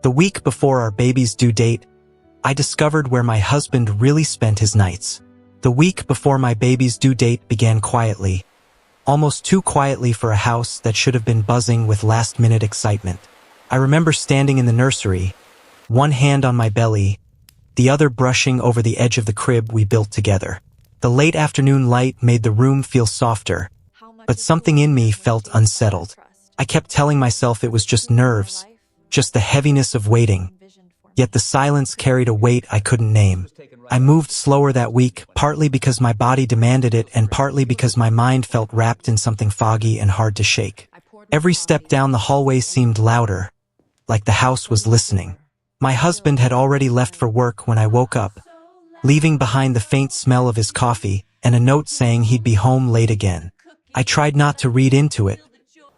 The week before our baby's due date, I discovered where my husband really spent his nights. The week before my baby's due date began quietly, almost too quietly for a house that should have been buzzing with last-minute excitement. I remember standing in the nursery, one hand on my belly, the other brushing over the edge of the crib we built together. The late afternoon light made the room feel softer, but something in me felt unsettled. I kept telling myself it was just nerves, just the heaviness of waiting. Yet the silence carried a weight I couldn't name. I moved slower that week, partly because my body demanded it and partly because my mind felt wrapped in something foggy and hard to shake. Every step down the hallway seemed louder, like the house was listening. My husband had already left for work when I woke up, leaving behind the faint smell of his coffee and a note saying he'd be home late again. I tried not to read into it,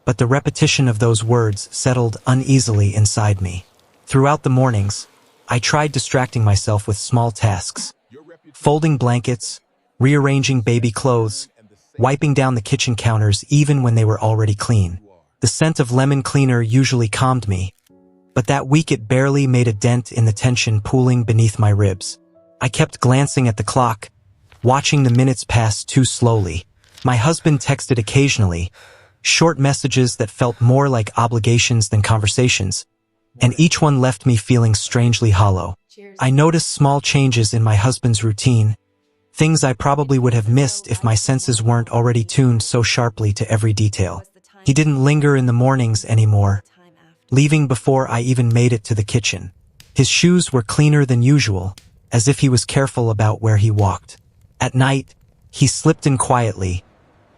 but the repetition of those words settled uneasily inside me. Throughout the mornings, I tried distracting myself with small tasks, folding blankets, rearranging baby clothes, wiping down the kitchen counters even when they were already clean. The scent of lemon cleaner usually calmed me, but that week it barely made a dent in the tension pooling beneath my ribs. I kept glancing at the clock, watching the minutes pass too slowly. My husband texted occasionally, short messages that felt more like obligations than conversations, and each one left me feeling strangely hollow. I noticed small changes in my husband's routine, things I probably would have missed if my senses weren't already tuned so sharply to every detail. He didn't linger in the mornings anymore, leaving before I even made it to the kitchen. His shoes were cleaner than usual, as if he was careful about where he walked. At night, he slipped in quietly,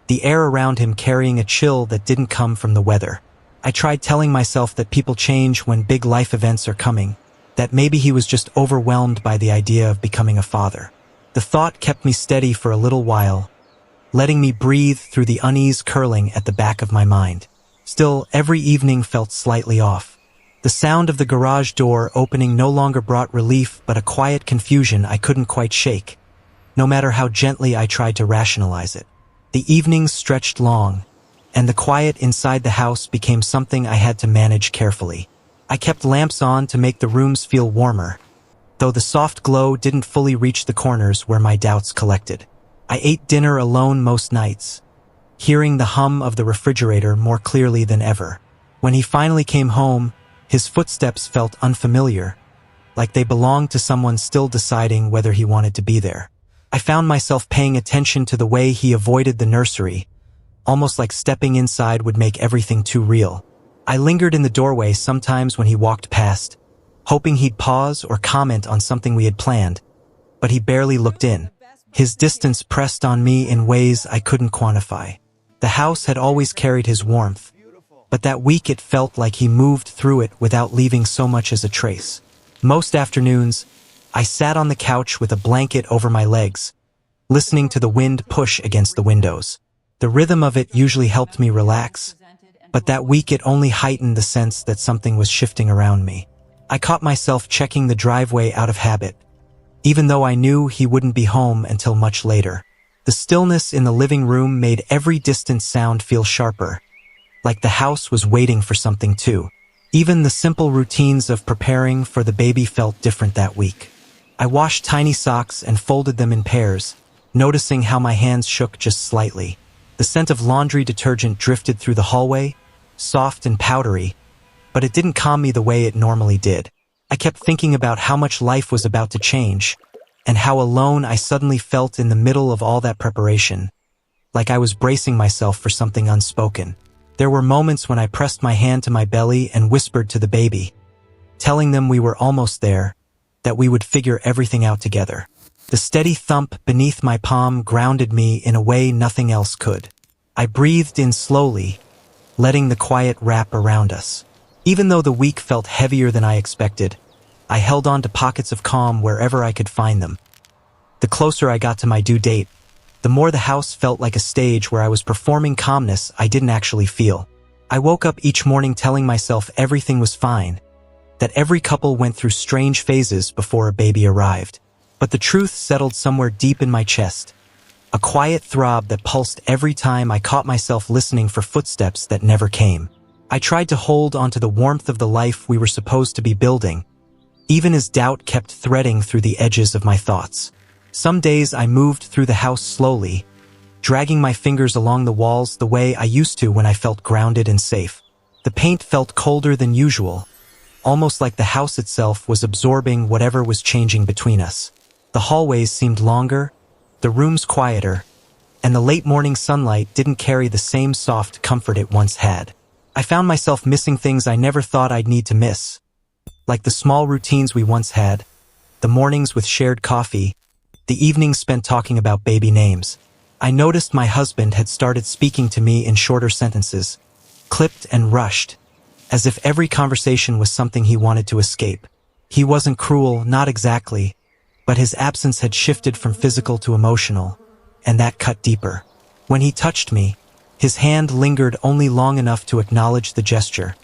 the air around him carrying a chill that didn't come from the weather. I tried telling myself that people change when big life events are coming, that maybe he was just overwhelmed by the idea of becoming a father. The thought kept me steady for a little while, letting me breathe through the unease curling at the back of my mind. Still, every evening felt slightly off. The sound of the garage door opening no longer brought relief but a quiet confusion I couldn't quite shake, no matter how gently I tried to rationalize it. The evenings stretched long, and the quiet inside the house became something I had to manage carefully. I kept lamps on to make the rooms feel warmer, though the soft glow didn't fully reach the corners where my doubts collected. I ate dinner alone most nights, hearing the hum of the refrigerator more clearly than ever. When he finally came home, his footsteps felt unfamiliar, like they belonged to someone still deciding whether he wanted to be there. I found myself paying attention to the way he avoided the nursery, almost like stepping inside would make everything too real. I lingered in the doorway sometimes when he walked past, hoping he'd pause or comment on something we had planned, but he barely looked in. His distance pressed on me in ways I couldn't quantify. The house had always carried his warmth, but that week it felt like he moved through it without leaving so much as a trace. Most afternoons, I sat on the couch with a blanket over my legs, listening to the wind push against the windows. The rhythm of it usually helped me relax, but that week it only heightened the sense that something was shifting around me. I caught myself checking the driveway out of habit, even though I knew he wouldn't be home until much later. The stillness in the living room made every distant sound feel sharper, like the house was waiting for something too. Even the simple routines of preparing for the baby felt different that week. I washed tiny socks and folded them in pairs, noticing how my hands shook just slightly. The scent of laundry detergent drifted through the hallway, soft and powdery, but it didn't calm me the way it normally did. I kept thinking about how much life was about to change, and how alone I suddenly felt in the middle of all that preparation, like I was bracing myself for something unspoken. There were moments when I pressed my hand to my belly and whispered to the baby, telling them we were almost there, that we would figure everything out together. The steady thump beneath my palm grounded me in a way nothing else could. I breathed in slowly, letting the quiet wrap around us. Even though the week felt heavier than I expected, I held on to pockets of calm wherever I could find them. The closer I got to my due date, the more the house felt like a stage where I was performing calmness I didn't actually feel. I woke up each morning telling myself everything was fine, that every couple went through strange phases before a baby arrived. But the truth settled somewhere deep in my chest, a quiet throb that pulsed every time I caught myself listening for footsteps that never came. I tried to hold onto the warmth of the life we were supposed to be building, even as doubt kept threading through the edges of my thoughts. Some days I moved through the house slowly, dragging my fingers along the walls the way I used to when I felt grounded and safe. The paint felt colder than usual, almost like the house itself was absorbing whatever was changing between us. The hallways seemed longer, the rooms quieter, and the late morning sunlight didn't carry the same soft comfort it once had. I found myself missing things I never thought I'd need to miss, like the small routines we once had, the mornings with shared coffee, the evenings spent talking about baby names. I noticed my husband had started speaking to me in shorter sentences, clipped and rushed, as if every conversation was something he wanted to escape. He wasn't cruel, not exactly, but his absence had shifted from physical to emotional, and that cut deeper. When he touched me, his hand lingered only long enough to acknowledge the gesture,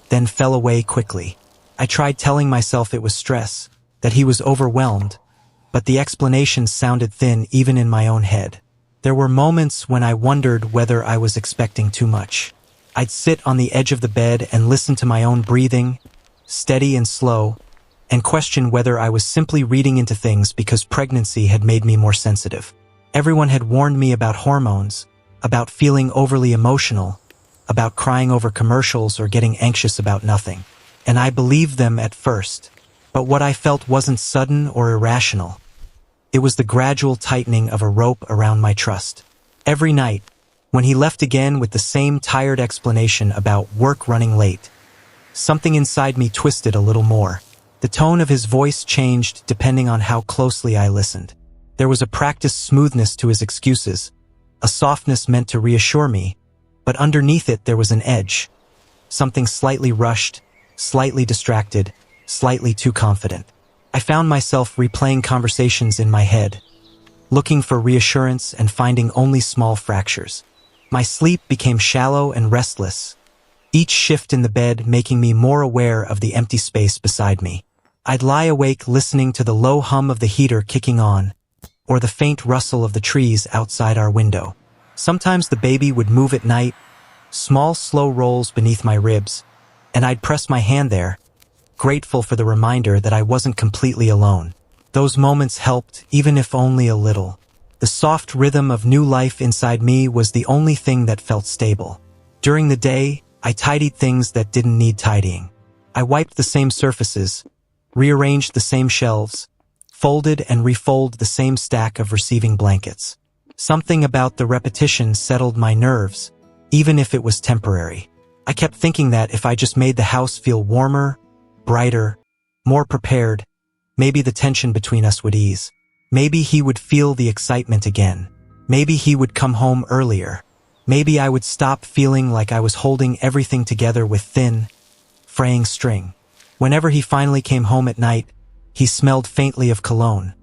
then fell away quickly. I tried telling myself it was stress, that he was overwhelmed, but the explanations sounded thin even in my own head. There were moments when I wondered whether I was expecting too much. I'd sit on the edge of the bed and listen to my own breathing, steady and slow, and question whether I was simply reading into things because pregnancy had made me more sensitive. Everyone had warned me about hormones, about feeling overly emotional, about crying over commercials or getting anxious about nothing. And I believed them at first, but what I felt wasn't sudden or irrational. It was the gradual tightening of a rope around my trust. Every night, when he left again with the same tired explanation about work running late, something inside me twisted a little more. The tone of his voice changed depending on how closely I listened. There was a practiced smoothness to his excuses, a softness meant to reassure me, but underneath it there was an edge, something slightly rushed, slightly distracted, slightly too confident. I found myself replaying conversations in my head, looking for reassurance and finding only small fractures. My sleep became shallow and restless, each shift in the bed making me more aware of the empty space beside me. I'd lie awake listening to the low hum of the heater kicking on, or the faint rustle of the trees outside our window. Sometimes the baby would move at night, small slow rolls beneath my ribs, and I'd press my hand there, grateful for the reminder that I wasn't completely alone. Those moments helped, even if only a little. The soft rhythm of new life inside me was the only thing that felt stable. During the day, I tidied things that didn't need tidying. I wiped the same surfaces, rearranged the same shelves, folded and refolded the same stack of receiving blankets. Something about the repetition settled my nerves, even if it was temporary. I kept thinking that if I just made the house feel warmer, brighter, more prepared, maybe the tension between us would ease. Maybe he would feel the excitement again. Maybe he would come home earlier. Maybe I would stop feeling like I was holding everything together with thin, fraying string. Whenever he finally came home at night, he smelled faintly of cologne,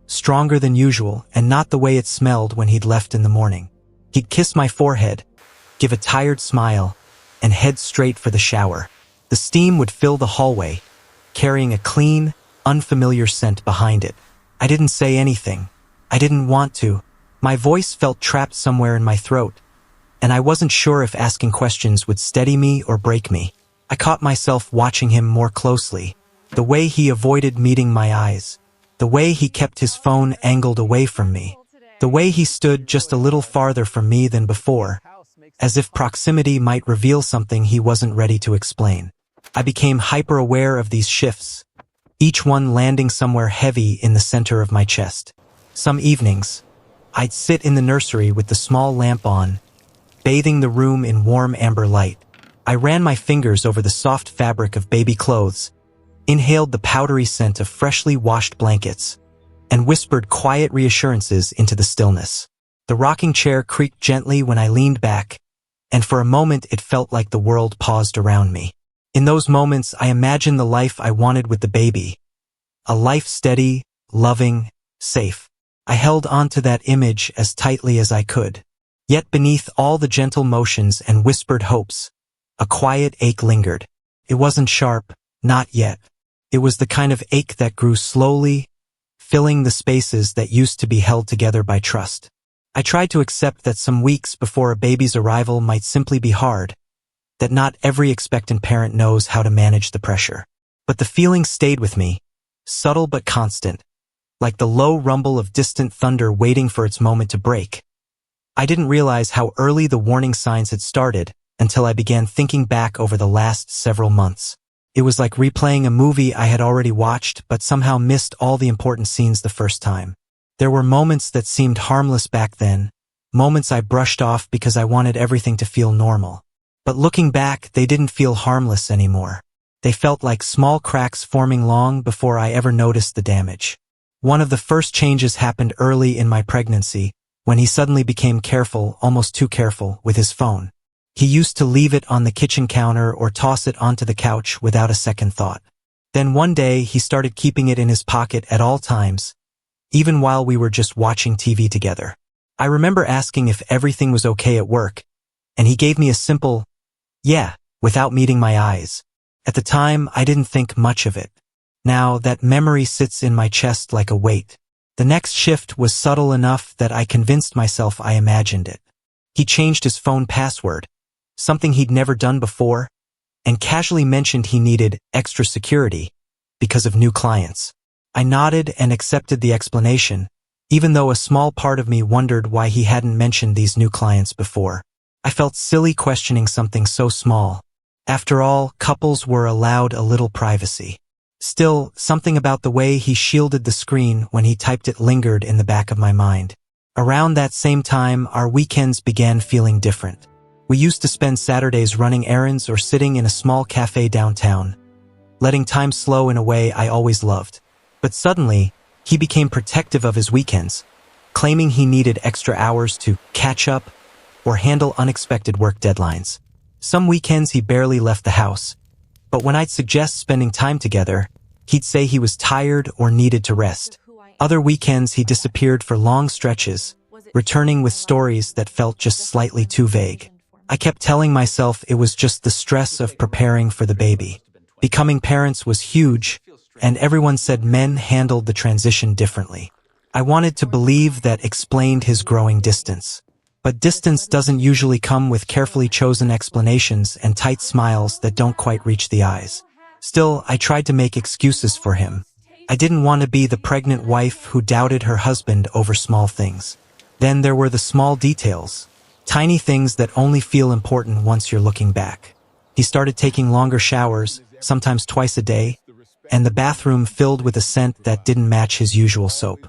stronger than usual and not the way it smelled when he'd left in the morning. He'd kiss my forehead, give a tired smile, and head straight for the shower. The steam would fill the hallway, carrying a clean, unfamiliar scent behind it. I didn't say anything. I didn't want to. My voice felt trapped somewhere in my throat, and I wasn't sure if asking questions would steady me or break me. I caught myself watching him more closely, the way he avoided meeting my eyes, the way he kept his phone angled away from me, the way he stood just a little farther from me than before, as if proximity might reveal something he wasn't ready to explain. I became hyper-aware of these shifts, each one landing somewhere heavy in the center of my chest. Some evenings, I'd sit in the nursery with the small lamp on, bathing the room in warm amber light. I ran my fingers over the soft fabric of baby clothes, inhaled the powdery scent of freshly washed blankets, and whispered quiet reassurances into the stillness. The rocking chair creaked gently when I leaned back, and for a moment it felt like the world paused around me. In those moments, I imagined the life I wanted with the baby. A life steady, loving, safe. I held onto that image as tightly as I could. Yet beneath all the gentle motions and whispered hopes, a quiet ache lingered. It wasn't sharp, not yet. It was the kind of ache that grew slowly, filling the spaces that used to be held together by trust. I tried to accept that some weeks before a baby's arrival might simply be hard, that not every expectant parent knows how to manage the pressure. But the feeling stayed with me, subtle but constant, like the low rumble of distant thunder waiting for its moment to break. I didn't realize how early the warning signs had started until I began thinking back over the last several months. It was like replaying a movie I had already watched but somehow missed all the important scenes the first time. There were moments that seemed harmless back then, moments I brushed off because I wanted everything to feel normal. But looking back, they didn't feel harmless anymore. They felt like small cracks forming long before I ever noticed the damage. One of the first changes happened early in my pregnancy, when he suddenly became careful, almost too careful, with his phone. He used to leave it on the kitchen counter or toss it onto the couch without a second thought. Then one day he started keeping it in his pocket at all times, even while we were just watching TV together. I remember asking if everything was okay at work, and he gave me a simple, "Yeah," without meeting my eyes. At the time, I didn't think much of it. Now, that memory sits in my chest like a weight. The next shift was subtle enough that I convinced myself I imagined it. He changed his phone password, something he'd never done before, and casually mentioned he needed extra security because of new clients. I nodded and accepted the explanation, even though a small part of me wondered why he hadn't mentioned these new clients before. I felt silly questioning something so small. After all, couples were allowed a little privacy. Still, something about the way he shielded the screen when he typed it lingered in the back of my mind. Around that same time, our weekends began feeling different. We used to spend Saturdays running errands or sitting in a small cafe downtown, letting time slow in a way I always loved. But suddenly, he became protective of his weekends, claiming he needed extra hours to catch up or handle unexpected work deadlines. Some weekends he barely left the house, but when I'd suggest spending time together, he'd say he was tired or needed to rest. Other weekends he disappeared for long stretches, returning with stories that felt just slightly too vague. I kept telling myself it was just the stress of preparing for the baby. Becoming parents was huge, and everyone said men handled the transition differently. I wanted to believe that explained his growing distance. But distance doesn't usually come with carefully chosen explanations and tight smiles that don't quite reach the eyes. Still, I tried to make excuses for him. I didn't want to be the pregnant wife who doubted her husband over small things. Then there were the small details, tiny things that only feel important once you're looking back. He started taking longer showers, sometimes twice a day, and the bathroom filled with a scent that didn't match his usual soap.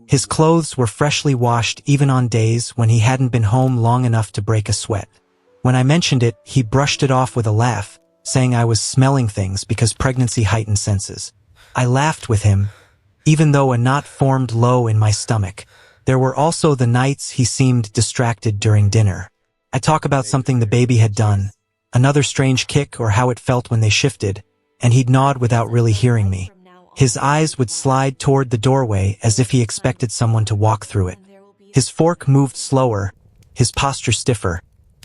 His clothes were freshly washed even on days when he hadn't been home long enough to break a sweat. When I mentioned it, he brushed it off with a laugh, saying I was smelling things because pregnancy heightened senses. I laughed with him, even though a knot formed low in my stomach. There were also the nights he seemed distracted during dinner. I talk about something the baby had done, another strange kick or how it felt when they shifted, and he'd nod without really hearing me. His eyes would slide toward the doorway as if he expected someone to walk through it. His fork moved slower, his posture stiffer,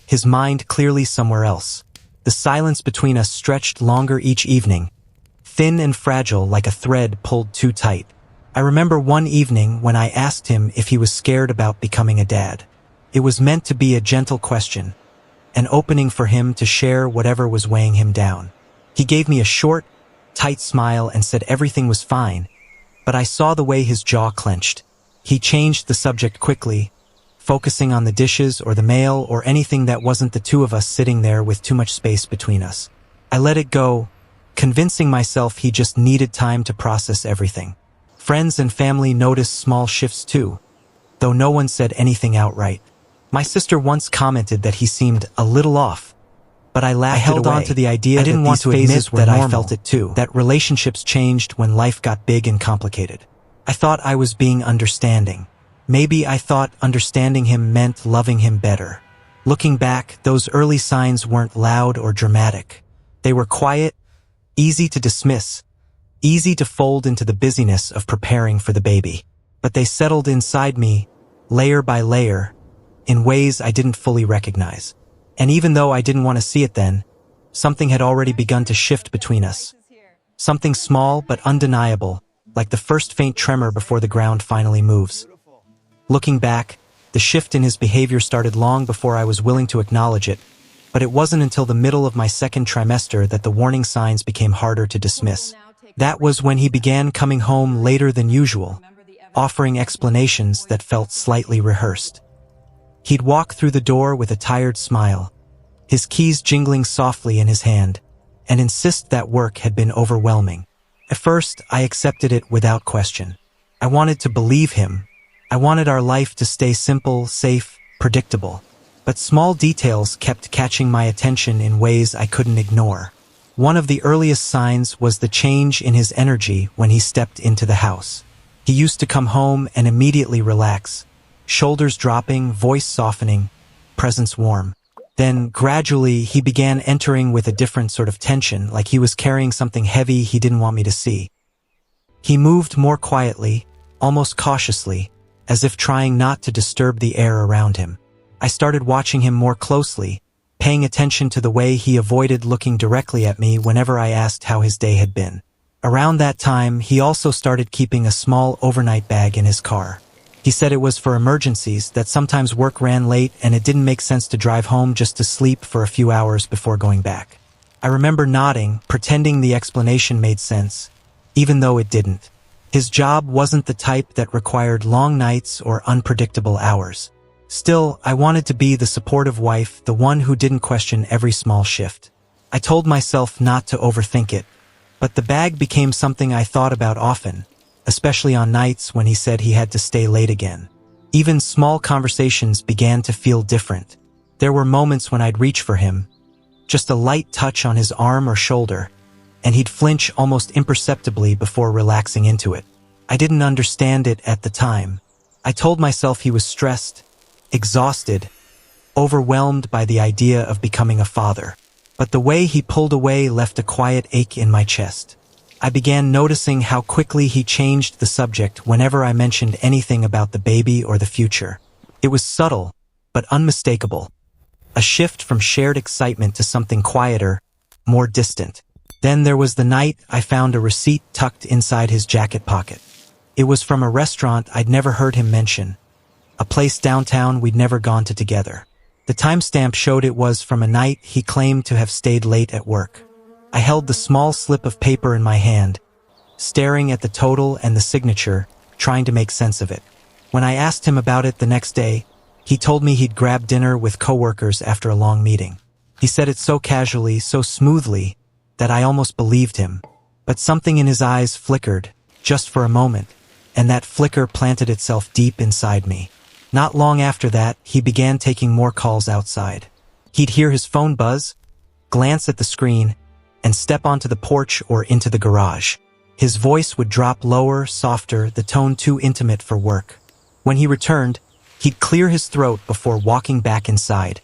his mind clearly somewhere else. The silence between us stretched longer each evening, thin and fragile like a thread pulled too tight. I remember one evening when I asked him if he was scared about becoming a dad. It was meant to be a gentle question, an opening for him to share whatever was weighing him down. He gave me a short, tight smile and said everything was fine, but I saw the way his jaw clenched. He changed the subject quickly, focusing on the dishes or the mail or anything that wasn't the two of us sitting there with too much space between us. I let it go, convincing myself he just needed time to process everything. Friends and family noticed small shifts too, though no one said anything outright. My sister once commented that he seemed a little off, but I laughed. I held on to the idea. I didn't want to admit that I felt it too, that relationships changed when life got big and complicated. I thought I was being understanding. Maybe I thought understanding him meant loving him better. Looking back, those early signs weren't loud or dramatic. They were quiet, easy to dismiss, easy to fold into the busyness of preparing for the baby. But they settled inside me, layer by layer, in ways I didn't fully recognize. And even though I didn't want to see it then, something had already begun to shift between us. Something small but undeniable, like the first faint tremor before the ground finally moves. Looking back, the shift in his behavior started long before I was willing to acknowledge it, but it wasn't until the middle of my second trimester that the warning signs became harder to dismiss. That was when he began coming home later than usual, offering explanations that felt slightly rehearsed. He'd walk through the door with a tired smile, his keys jingling softly in his hand, and insist that work had been overwhelming. At first, I accepted it without question. I wanted to believe him. I wanted our life to stay simple, safe, predictable. But small details kept catching my attention in ways I couldn't ignore. One of the earliest signs was the change in his energy when he stepped into the house. He used to come home and immediately relax, shoulders dropping, voice softening, presence warm. Then, gradually, he began entering with a different sort of tension, like he was carrying something heavy he didn't want me to see. He moved more quietly, almost cautiously, as if trying not to disturb the air around him. I started watching him more closely, paying attention to the way he avoided looking directly at me whenever I asked how his day had been. Around that time, he also started keeping a small overnight bag in his car. He said it was for emergencies, that sometimes work ran late and it didn't make sense to drive home just to sleep for a few hours before going back. I remember nodding, pretending the explanation made sense, even though it didn't. His job wasn't the type that required long nights or unpredictable hours. Still, I wanted to be the supportive wife, the one who didn't question every small shift. I told myself not to overthink it, but the bag became something I thought about often, especially on nights when he said he had to stay late again. Even small conversations began to feel different. There were moments when I'd reach for him, just a light touch on his arm or shoulder, and he'd flinch almost imperceptibly before relaxing into it. I didn't understand it at the time. I told myself he was stressed, exhausted, overwhelmed by the idea of becoming a father. But the way he pulled away left a quiet ache in my chest. I began noticing how quickly he changed the subject whenever I mentioned anything about the baby or the future. It was subtle, but unmistakable. A shift from shared excitement to something quieter, more distant. Then there was the night I found a receipt tucked inside his jacket pocket. It was from a restaurant I'd never heard him mention, a place downtown we'd never gone to together. The timestamp showed it was from a night he claimed to have stayed late at work. I held the small slip of paper in my hand, staring at the total and the signature, trying to make sense of it. When I asked him about it the next day, he told me he'd grabbed dinner with coworkers after a long meeting. He said it so casually, so smoothly, that I almost believed him. But something in his eyes flickered, just for a moment, and that flicker planted itself deep inside me. Not long after that, he began taking more calls outside. He'd hear his phone buzz, glance at the screen, and step onto the porch or into the garage. His voice would drop lower, softer, the tone too intimate for work. When he returned, he'd clear his throat before walking back inside,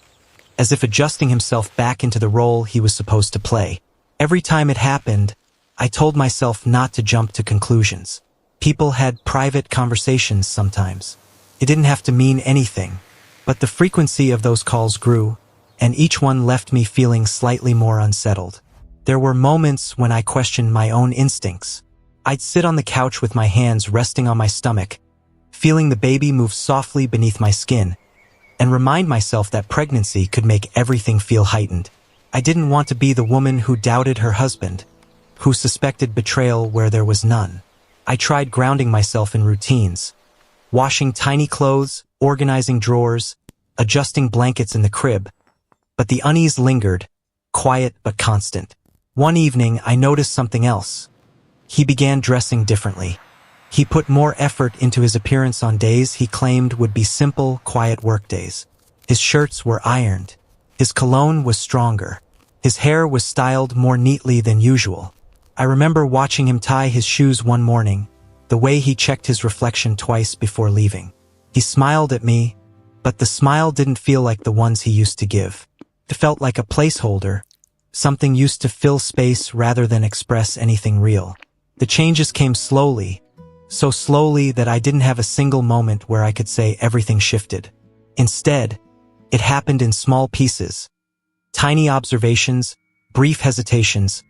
as if adjusting himself back into the role he was supposed to play. Every time it happened, I told myself not to jump to conclusions. People had private conversations sometimes. It didn't have to mean anything, but the frequency of those calls grew, and each one left me feeling slightly more unsettled. There were moments when I questioned my own instincts. I'd sit on the couch with my hands resting on my stomach, feeling the baby move softly beneath my skin, and remind myself that pregnancy could make everything feel heightened. I didn't want to be the woman who doubted her husband, who suspected betrayal where there was none. I tried grounding myself in routines, washing tiny clothes, organizing drawers, adjusting blankets in the crib, but the unease lingered, quiet but constant. One evening, I noticed something else. He began dressing differently. He put more effort into his appearance on days he claimed would be simple, quiet work days. His shirts were ironed. His cologne was stronger. His hair was styled more neatly than usual. I remember watching him tie his shoes one morning, the way he checked his reflection twice before leaving. He smiled at me, but the smile didn't feel like the ones he used to give. It felt like a placeholder, something used to fill space rather than express anything real. The changes came slowly, so slowly that I didn't have a single moment where I could say everything shifted. Instead, it happened in small pieces. Tiny observations, brief hesitations,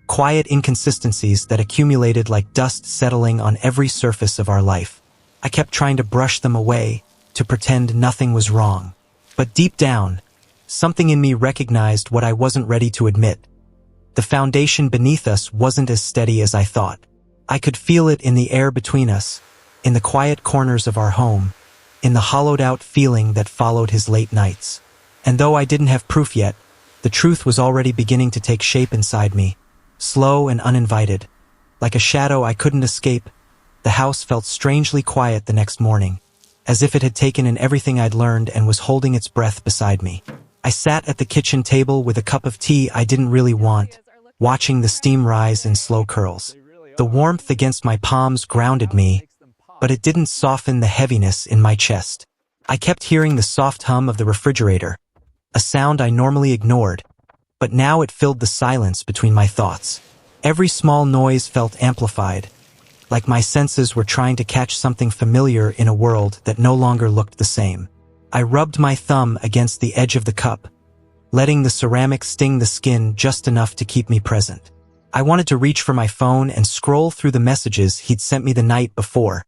quiet inconsistencies that accumulated like dust settling on every surface of our life. I kept trying to brush them away, to pretend nothing was wrong. But deep down, something in me recognized what I wasn't ready to admit. The foundation beneath us wasn't as steady as I thought. I could feel it in the air between us, in the quiet corners of our home, in the hollowed-out feeling that followed his late nights. And though I didn't have proof yet, the truth was already beginning to take shape inside me, slow and uninvited. Like a shadow I couldn't escape, the house felt strangely quiet the next morning, as if it had taken in everything I'd learned and was holding its breath beside me. I sat at the kitchen table with a cup of tea I didn't really want, watching the steam rise in slow curls. The warmth against my palms grounded me, but it didn't soften the heaviness in my chest. I kept hearing the soft hum of the refrigerator, a sound I normally ignored, but now it filled the silence between my thoughts. Every small noise felt amplified, like my senses were trying to catch something familiar in a world that no longer looked the same. I rubbed my thumb against the edge of the cup, letting the ceramic sting the skin just enough to keep me present. I wanted to reach for my phone and scroll through the messages he'd sent me the night before,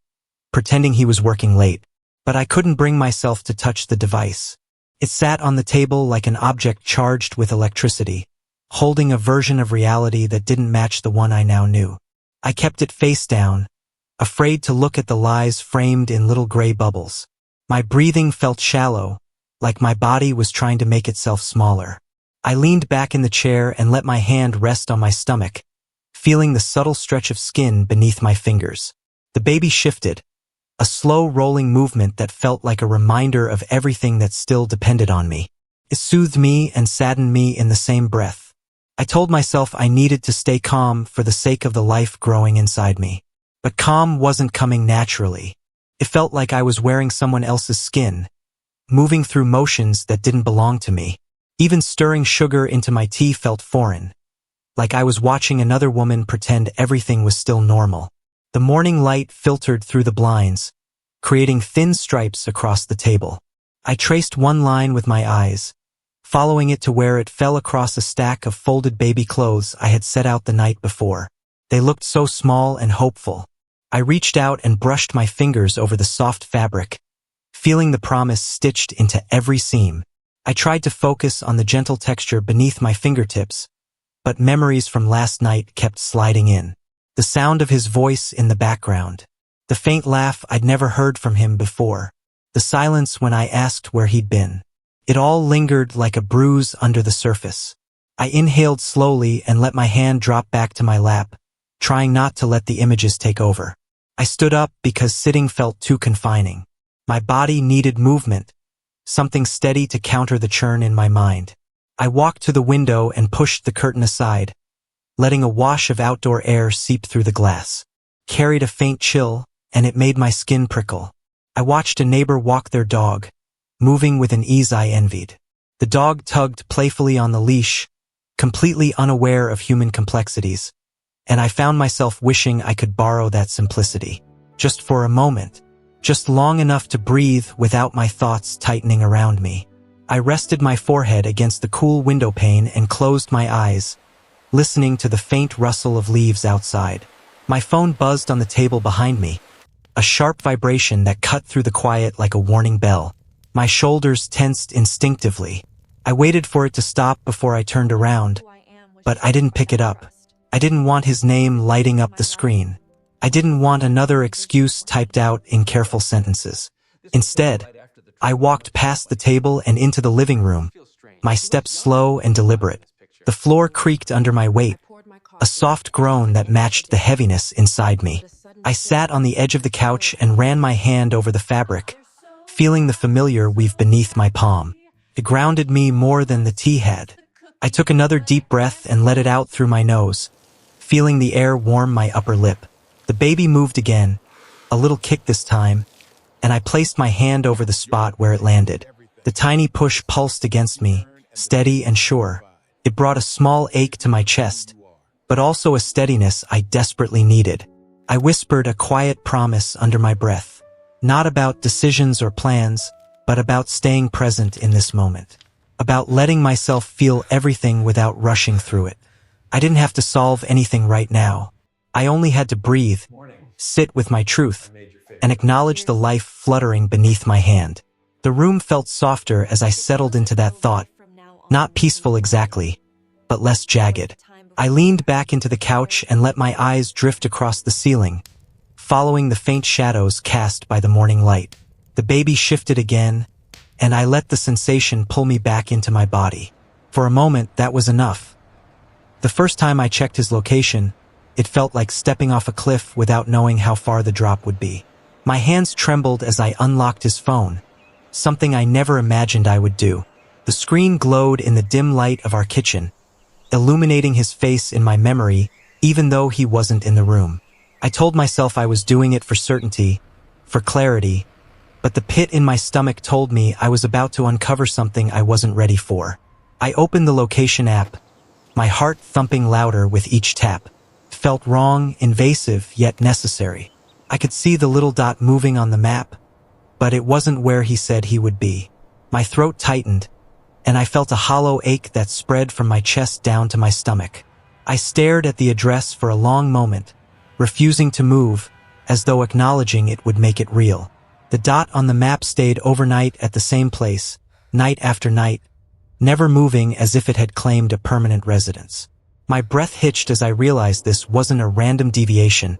pretending he was working late, but I couldn't bring myself to touch the device. It sat on the table like an object charged with electricity, holding a version of reality that didn't match the one I now knew. I kept it face down, afraid to look at the lies framed in little gray bubbles. My breathing felt shallow, like my body was trying to make itself smaller. I leaned back in the chair and let my hand rest on my stomach, feeling the subtle stretch of skin beneath my fingers. The baby shifted, a slow rolling movement that felt like a reminder of everything that still depended on me. It soothed me and saddened me in the same breath. I told myself I needed to stay calm for the sake of the life growing inside me. But calm wasn't coming naturally. It felt like I was wearing someone else's skin, moving through motions that didn't belong to me. Even stirring sugar into my tea felt foreign, like I was watching another woman pretend everything was still normal. The morning light filtered through the blinds, creating thin stripes across the table. I traced one line with my eyes, following it to where it fell across a stack of folded baby clothes I had set out the night before. They looked so small and hopeful. I reached out and brushed my fingers over the soft fabric, feeling the promise stitched into every seam. I tried to focus on the gentle texture beneath my fingertips, but memories from last night kept sliding in. The sound of his voice in the background, the faint laugh I'd never heard from him before, the silence when I asked where he'd been. It all lingered like a bruise under the surface. I inhaled slowly and let my hand drop back to my lap, trying not to let the images take over. I stood up because sitting felt too confining. My body needed movement, something steady to counter the churn in my mind. I walked to the window and pushed the curtain aside, letting a wash of outdoor air seep through the glass. Carried a faint chill, and it made my skin prickle. I watched a neighbor walk their dog, moving with an ease I envied. The dog tugged playfully on the leash, completely unaware of human complexities, and I found myself wishing I could borrow that simplicity. Just for a moment, just long enough to breathe without my thoughts tightening around me. I rested my forehead against the cool window pane and closed my eyes, listening to the faint rustle of leaves outside. My phone buzzed on the table behind me, a sharp vibration that cut through the quiet like a warning bell. My shoulders tensed instinctively. I waited for it to stop before I turned around, but I didn't pick it up. I didn't want his name lighting up the screen. I didn't want another excuse typed out in careful sentences. Instead, I walked past the table and into the living room, my steps slow and deliberate. The floor creaked under my weight, a soft groan that matched the heaviness inside me. I sat on the edge of the couch and ran my hand over the fabric, feeling the familiar weave beneath my palm. It grounded me more than the tea had. I took another deep breath and let it out through my nose, feeling the air warm my upper lip. The baby moved again, a little kick this time, and I placed my hand over the spot where it landed. The tiny push pulsed against me, steady and sure. It brought a small ache to my chest, but also a steadiness I desperately needed. I whispered a quiet promise under my breath, not about decisions or plans, but about staying present in this moment, about letting myself feel everything without rushing through it. I didn't have to solve anything right now. I only had to breathe, sit with my truth, and acknowledge the life fluttering beneath my hand. The room felt softer as I settled into that thought, Not peaceful exactly, but less jagged. I leaned back into the couch and let my eyes drift across the ceiling, following the faint shadows cast by the morning light. The baby shifted again, and I let the sensation pull me back into my body. For a moment, that was enough. The first time I checked his location, it felt like stepping off a cliff without knowing how far the drop would be. My hands trembled as I unlocked his phone, something I never imagined I would do. The screen glowed in the dim light of our kitchen, illuminating his face in my memory, even though he wasn't in the room. I told myself I was doing it for certainty, for clarity, but the pit in my stomach told me I was about to uncover something I wasn't ready for. I opened the location app, my heart thumping louder with each tap. It felt wrong, invasive, yet necessary. I could see the little dot moving on the map, but it wasn't where he said he would be. My throat tightened, and I felt a hollow ache that spread from my chest down to my stomach. I stared at the address for a long moment, refusing to move, as though acknowledging it would make it real. The dot on the map stayed overnight at the same place, night after night, never moving as if it had claimed a permanent residence. My breath hitched as I realized this wasn't a random deviation,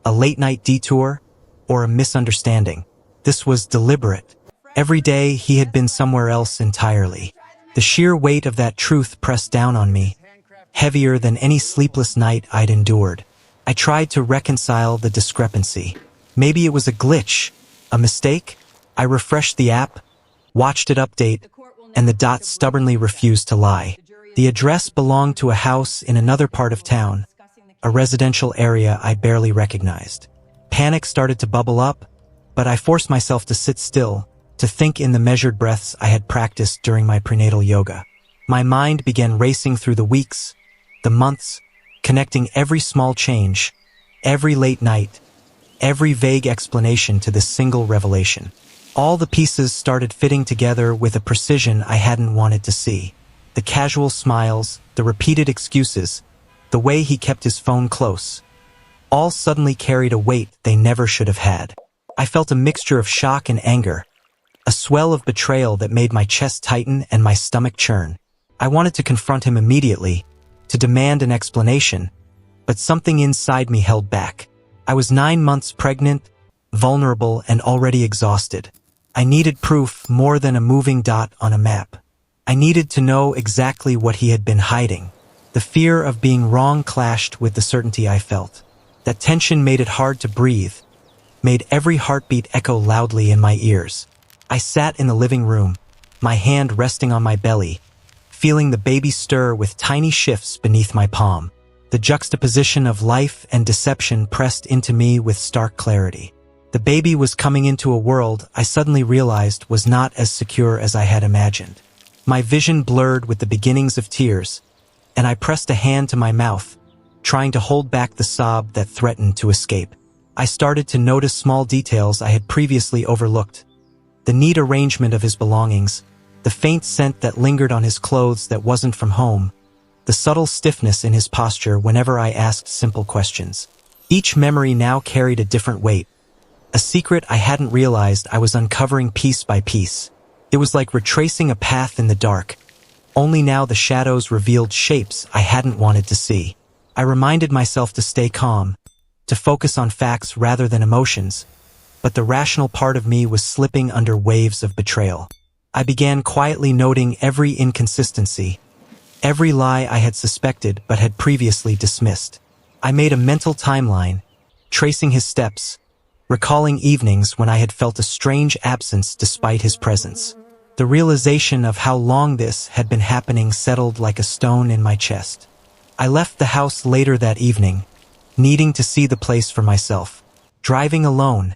a late-night detour, or a misunderstanding. This was deliberate. Every day he had been somewhere else entirely. The sheer weight of that truth pressed down on me, heavier than any sleepless night I'd endured. I tried to reconcile the discrepancy. Maybe it was a glitch, a mistake. I refreshed the app, watched it update, and the dot stubbornly refused to lie. The address belonged to a house in another part of town, a residential area I barely recognized. Panic started to bubble up, but I forced myself to sit still, to think in the measured breaths I had practiced during my prenatal yoga. My mind began racing through the weeks, the months, connecting every small change, every late night, every vague explanation to this single revelation. All the pieces started fitting together with a precision I hadn't wanted to see. The casual smiles, the repeated excuses, the way he kept his phone close, all suddenly carried a weight they never should have had. I felt a mixture of shock and anger, a swell of betrayal that made my chest tighten and my stomach churn. I wanted to confront him immediately, to demand an explanation, but something inside me held back. I was 9 months pregnant, vulnerable, and already exhausted. I needed proof more than a moving dot on a map. I needed to know exactly what he had been hiding. The fear of being wrong clashed with the certainty I felt. That tension made it hard to breathe, made every heartbeat echo loudly in my ears. I sat in the living room, my hand resting on my belly, feeling the baby stir with tiny shifts beneath my palm. The juxtaposition of life and deception pressed into me with stark clarity. The baby was coming into a world I suddenly realized was not as secure as I had imagined. My vision blurred with the beginnings of tears, and I pressed a hand to my mouth, trying to hold back the sob that threatened to escape. I started to notice small details I had previously overlooked. The neat arrangement of his belongings, the faint scent that lingered on his clothes that wasn't from home, the subtle stiffness in his posture whenever I asked simple questions. Each memory now carried a different weight, a secret I hadn't realized I was uncovering piece by piece. It was like retracing a path in the dark, only now the shadows revealed shapes I hadn't wanted to see. I reminded myself to stay calm, to focus on facts rather than emotions, but the rational part of me was slipping under waves of betrayal. I began quietly noting every inconsistency, every lie I had suspected but had previously dismissed. I made a mental timeline, tracing his steps, recalling evenings when I had felt a strange absence despite his presence. The realization of how long this had been happening settled like a stone in my chest. I left the house later that evening, needing to see the place for myself. Driving alone,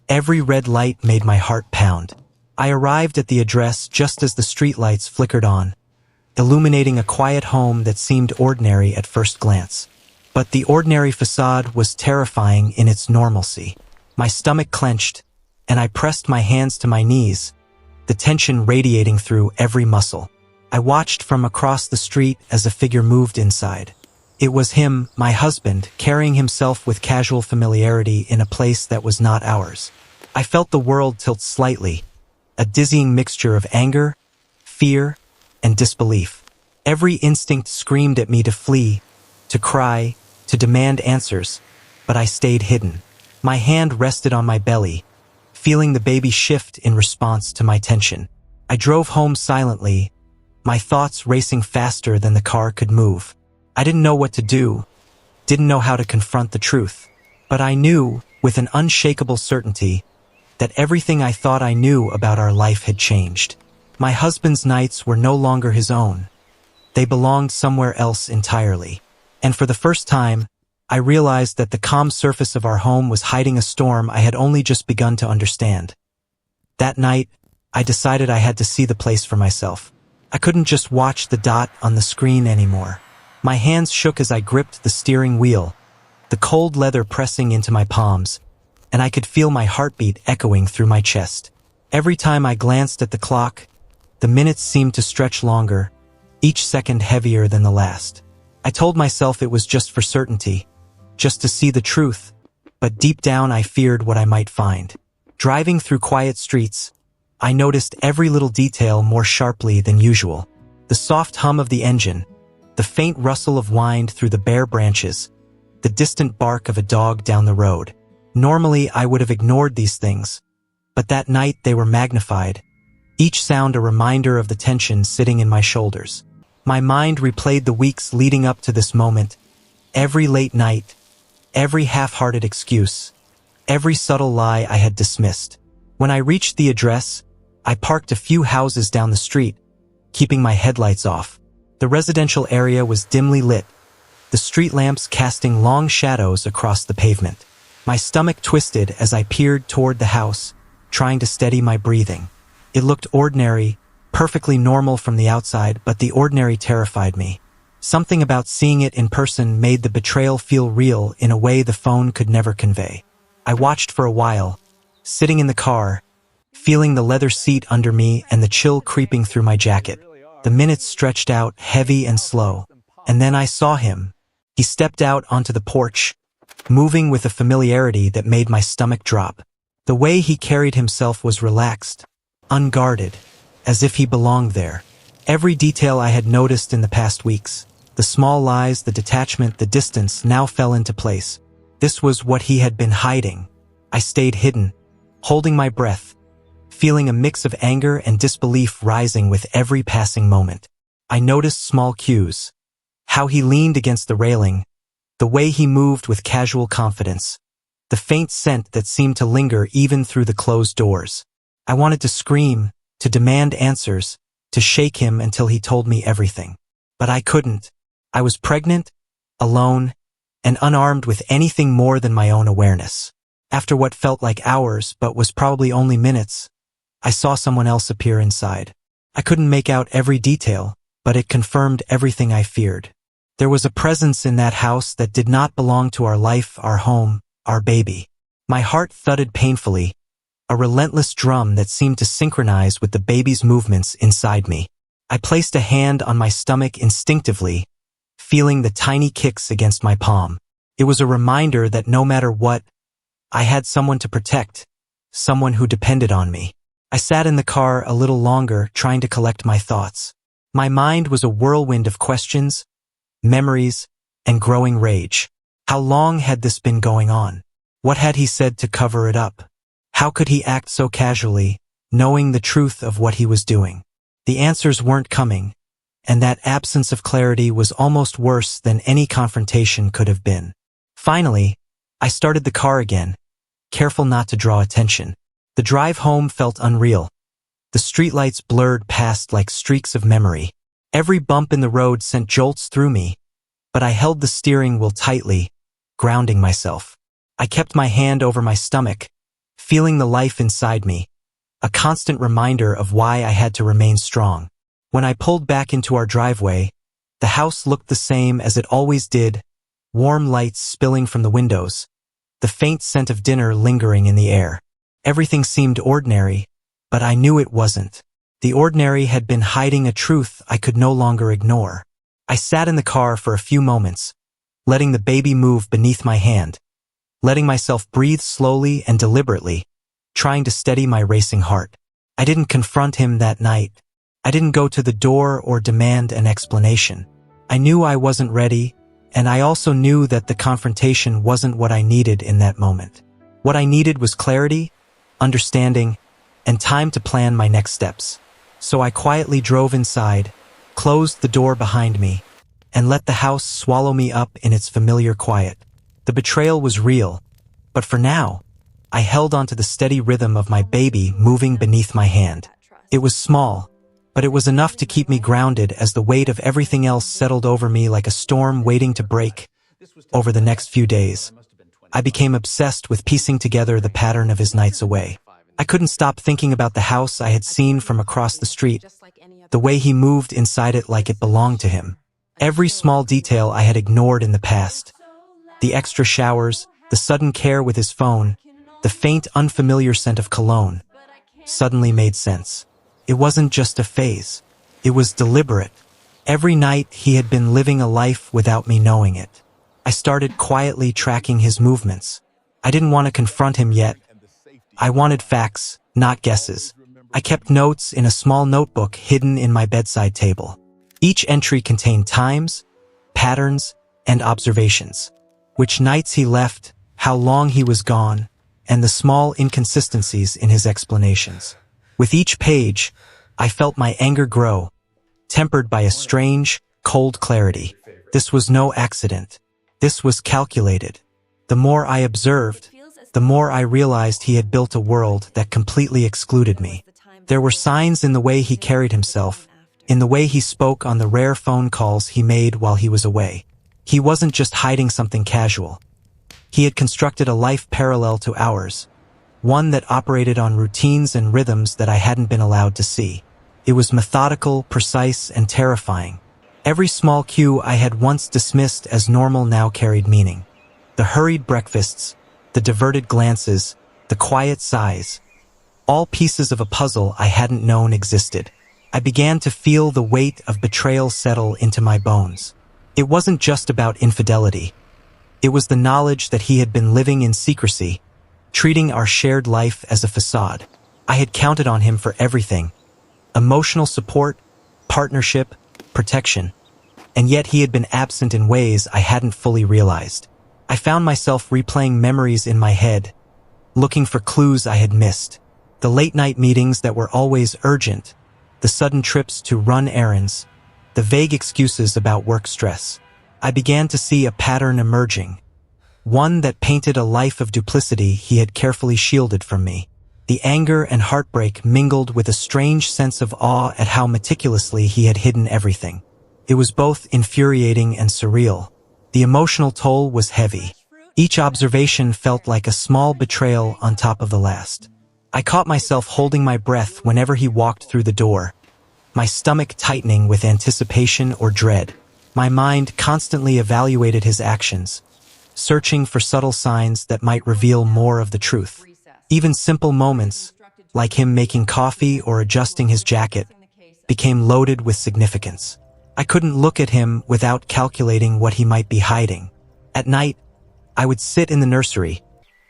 every red light made my heart pound. I arrived at the address just as the streetlights flickered on, illuminating a quiet home that seemed ordinary at first glance. But the ordinary facade was terrifying in its normalcy. My stomach clenched, and I pressed my hands to my knees, the tension radiating through every muscle. I watched from across the street as a figure moved inside. It was him, my husband, carrying himself with casual familiarity in a place that was not ours. I felt the world tilt slightly, a dizzying mixture of anger, fear, and disbelief. Every instinct screamed at me to flee, to cry, to demand answers, but I stayed hidden. My hand rested on my belly, feeling the baby shift in response to my tension. I drove home silently, my thoughts racing faster than the car could move. I didn't know what to do, didn't know how to confront the truth, but I knew, with an unshakable certainty, that everything I thought I knew about our life had changed. My husband's nights were no longer his own. They belonged somewhere else entirely. And for the first time, I realized that the calm surface of our home was hiding a storm I had only just begun to understand. That night, I decided I had to see the place for myself. I couldn't just watch the dot on the screen anymore. My hands shook as I gripped the steering wheel, the cold leather pressing into my palms, and I could feel my heartbeat echoing through my chest. Every time I glanced at the clock, the minutes seemed to stretch longer, each second heavier than the last. I told myself it was just for certainty, just to see the truth, but deep down I feared what I might find. Driving through quiet streets, I noticed every little detail more sharply than usual. The soft hum of the engine, the faint rustle of wind through the bare branches, the distant bark of a dog down the road. Normally, I would have ignored these things, but that night they were magnified, each sound a reminder of the tension sitting in my shoulders. My mind replayed the weeks leading up to this moment, every late night, every half-hearted excuse, every subtle lie I had dismissed. When I reached the address, I parked a few houses down the street, keeping my headlights off. The residential area was dimly lit, the street lamps casting long shadows across the pavement. My stomach twisted as I peered toward the house, trying to steady my breathing. It looked ordinary, perfectly normal from the outside, but the ordinary terrified me. Something about seeing it in person made the betrayal feel real in a way the phone could never convey. I watched for a while, sitting in the car, feeling the leather seat under me and the chill creeping through my jacket. The minutes stretched out, heavy and slow, and then I saw him. He stepped out onto the porch, moving with a familiarity that made my stomach drop. The way he carried himself was relaxed, unguarded, as if he belonged there. Every detail I had noticed in the past weeks, the small lies, the detachment, the distance, now fell into place. This was what he had been hiding. I stayed hidden, holding my breath, feeling a mix of anger and disbelief rising with every passing moment. I noticed small cues, how he leaned against the railing, the way he moved with casual confidence, the faint scent that seemed to linger even through the closed doors. I wanted to scream, to demand answers, to shake him until he told me everything. But I couldn't. I was pregnant, alone, and unarmed with anything more than my own awareness. After what felt like hours but was probably only minutes, I saw someone else appear inside. I couldn't make out every detail, but it confirmed everything I feared. There was a presence in that house that did not belong to our life, our home, our baby. My heart thudded painfully, a relentless drum that seemed to synchronize with the baby's movements inside me. I placed a hand on my stomach instinctively, feeling the tiny kicks against my palm. It was a reminder that no matter what, I had someone to protect, someone who depended on me. I sat in the car a little longer, trying to collect my thoughts. My mind was a whirlwind of questions, memories, and growing rage. How long had this been going on? What had he said to cover it up? How could he act so casually, knowing the truth of what he was doing? The answers weren't coming, and that absence of clarity was almost worse than any confrontation could have been. Finally, I started the car again, careful not to draw attention. The drive home felt unreal. The streetlights blurred past like streaks of memory. Every bump in the road sent jolts through me, but I held the steering wheel tightly, grounding myself. I kept my hand over my stomach, feeling the life inside me, a constant reminder of why I had to remain strong. When I pulled back into our driveway, the house looked the same as it always did, warm lights spilling from the windows, the faint scent of dinner lingering in the air. Everything seemed ordinary, but I knew it wasn't. The ordinary had been hiding a truth I could no longer ignore. I sat in the car for a few moments, letting the baby move beneath my hand, letting myself breathe slowly and deliberately, trying to steady my racing heart. I didn't confront him that night. I didn't go to the door or demand an explanation. I knew I wasn't ready, and I also knew that the confrontation wasn't what I needed in that moment. What I needed was clarity, understanding, and time to plan my next steps. So I quietly drove inside, closed the door behind me, and let the house swallow me up in its familiar quiet. The betrayal was real, but for now, I held onto the steady rhythm of my baby moving beneath my hand. It was small, but it was enough to keep me grounded as the weight of everything else settled over me like a storm waiting to break. Over the next few days, I became obsessed with piecing together the pattern of his nights away. I couldn't stop thinking about the house I had seen from across the street, the way he moved inside it like it belonged to him. Every small detail I had ignored in the past. The extra showers, the sudden care with his phone, the faint, unfamiliar scent of cologne, suddenly made sense. It wasn't just a phase. It was deliberate. Every night he had been living a life without me knowing it. I started quietly tracking his movements. I didn't want to confront him yet. I wanted facts, not guesses. I kept notes in a small notebook hidden in my bedside table. Each entry contained times, patterns, and observations. Which nights he left, how long he was gone, and the small inconsistencies in his explanations. With each page, I felt my anger grow, tempered by a strange, cold clarity. This was no accident. This was calculated. The more I observed, the more I realized he had built a world that completely excluded me. There were signs in the way he carried himself, in the way he spoke on the rare phone calls he made while he was away. He wasn't just hiding something casual. He had constructed a life parallel to ours, one that operated on routines and rhythms that I hadn't been allowed to see. It was methodical, precise, and terrifying. Every small cue I had once dismissed as normal now carried meaning. The hurried breakfasts, the diverted glances, the quiet sighs, all pieces of a puzzle I hadn't known existed. I began to feel the weight of betrayal settle into my bones. It wasn't just about infidelity. It was the knowledge that he had been living in secrecy, treating our shared life as a facade. I had counted on him for everything: emotional support, partnership, protection. And yet he had been absent in ways I hadn't fully realized. I found myself replaying memories in my head, looking for clues I had missed. The late-night meetings that were always urgent, the sudden trips to run errands, the vague excuses about work stress. I began to see a pattern emerging, one that painted a life of duplicity he had carefully shielded from me. The anger and heartbreak mingled with a strange sense of awe at how meticulously he had hidden everything. It was both infuriating and surreal. The emotional toll was heavy. Each observation felt like a small betrayal on top of the last. I caught myself holding my breath whenever he walked through the door, my stomach tightening with anticipation or dread. My mind constantly evaluated his actions, searching for subtle signs that might reveal more of the truth. Even simple moments, like him making coffee or adjusting his jacket, became loaded with significance. I couldn't look at him without calculating what he might be hiding. At night, I would sit in the nursery,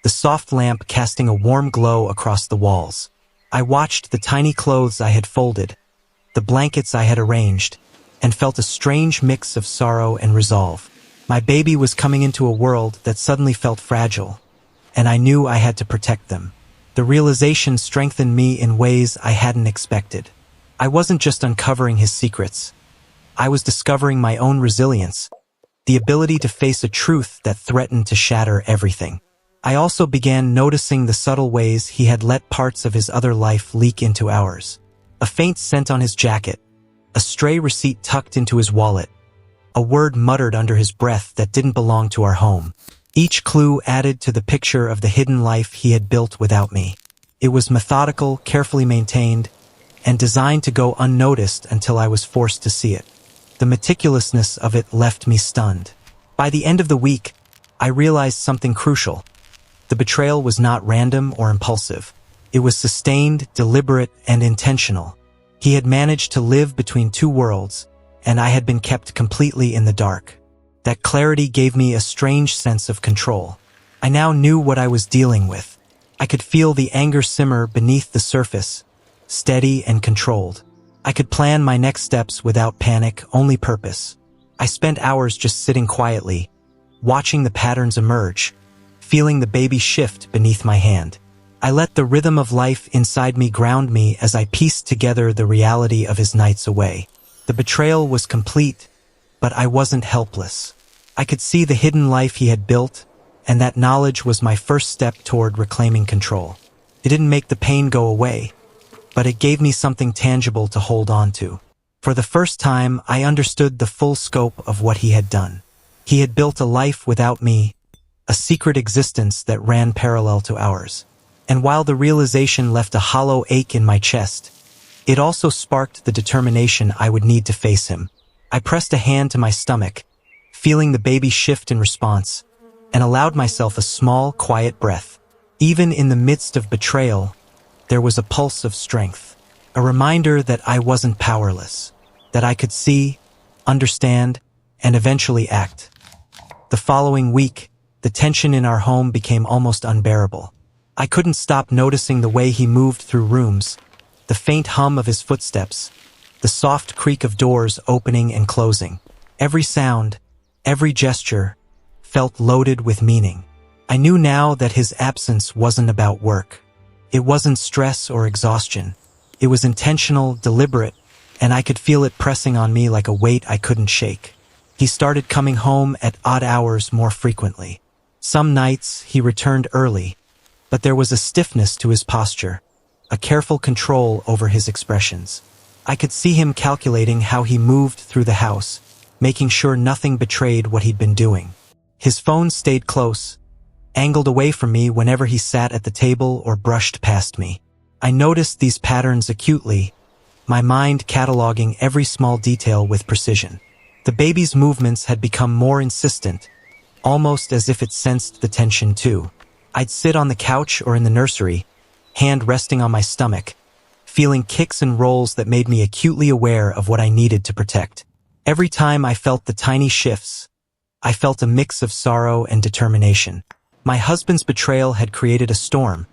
the soft lamp casting a warm glow across the walls. I watched the tiny clothes I had folded, the blankets I had arranged, and felt a strange mix of sorrow and resolve. My baby was coming into a world that suddenly felt fragile, and I knew I had to protect them. The realization strengthened me in ways I hadn't expected. I wasn't just uncovering his secrets. I was discovering my own resilience, the ability to face a truth that threatened to shatter everything. I also began noticing the subtle ways he had let parts of his other life leak into ours. A faint scent on his jacket, a stray receipt tucked into his wallet, a word muttered under his breath that didn't belong to our home. Each clue added to the picture of the hidden life he had built without me. It was methodical, carefully maintained, and designed to go unnoticed until I was forced to see it. The meticulousness of it left me stunned. By the end of the week, I realized something crucial. The betrayal was not random or impulsive. It was sustained, deliberate, and intentional. He had managed to live between two worlds, and I had been kept completely in the dark. That clarity gave me a strange sense of control. I now knew what I was dealing with. I could feel the anger simmer beneath the surface, steady and controlled. I could plan my next steps without panic, only purpose. I spent hours just sitting quietly, watching the patterns emerge, feeling the baby shift beneath my hand. I let the rhythm of life inside me ground me as I pieced together the reality of his nights away. The betrayal was complete, but I wasn't helpless. I could see the hidden life he had built, and that knowledge was my first step toward reclaiming control. It didn't make the pain go away, but it gave me something tangible to hold on to. For the first time, I understood the full scope of what he had done. He had built a life without me, a secret existence that ran parallel to ours. And while the realization left a hollow ache in my chest, it also sparked the determination I would need to face him. I pressed a hand to my stomach, feeling the baby shift in response, and allowed myself a small, quiet breath. Even in the midst of betrayal, there was a pulse of strength, a reminder that I wasn't powerless, that I could see, understand, and eventually act. The following week, the tension in our home became almost unbearable. I couldn't stop noticing the way he moved through rooms, the faint hum of his footsteps, the soft creak of doors opening and closing. Every sound, every gesture, felt loaded with meaning. I knew now that his absence wasn't about work. It wasn't stress or exhaustion. It was intentional, deliberate, and I could feel it pressing on me like a weight I couldn't shake. He started coming home at odd hours more frequently. Some nights he returned early, but there was a stiffness to his posture, a careful control over his expressions. I could see him calculating how he moved through the house, making sure nothing betrayed what he'd been doing. His phone stayed close, angled away from me whenever he sat at the table or brushed past me. I noticed these patterns acutely, my mind cataloging every small detail with precision. The baby's movements had become more insistent, almost as if it sensed the tension too. I'd sit on the couch or in the nursery, hand resting on my stomach, feeling kicks and rolls that made me acutely aware of what I needed to protect. Every time I felt the tiny shifts, I felt a mix of sorrow and determination. My husband's betrayal had created a storm,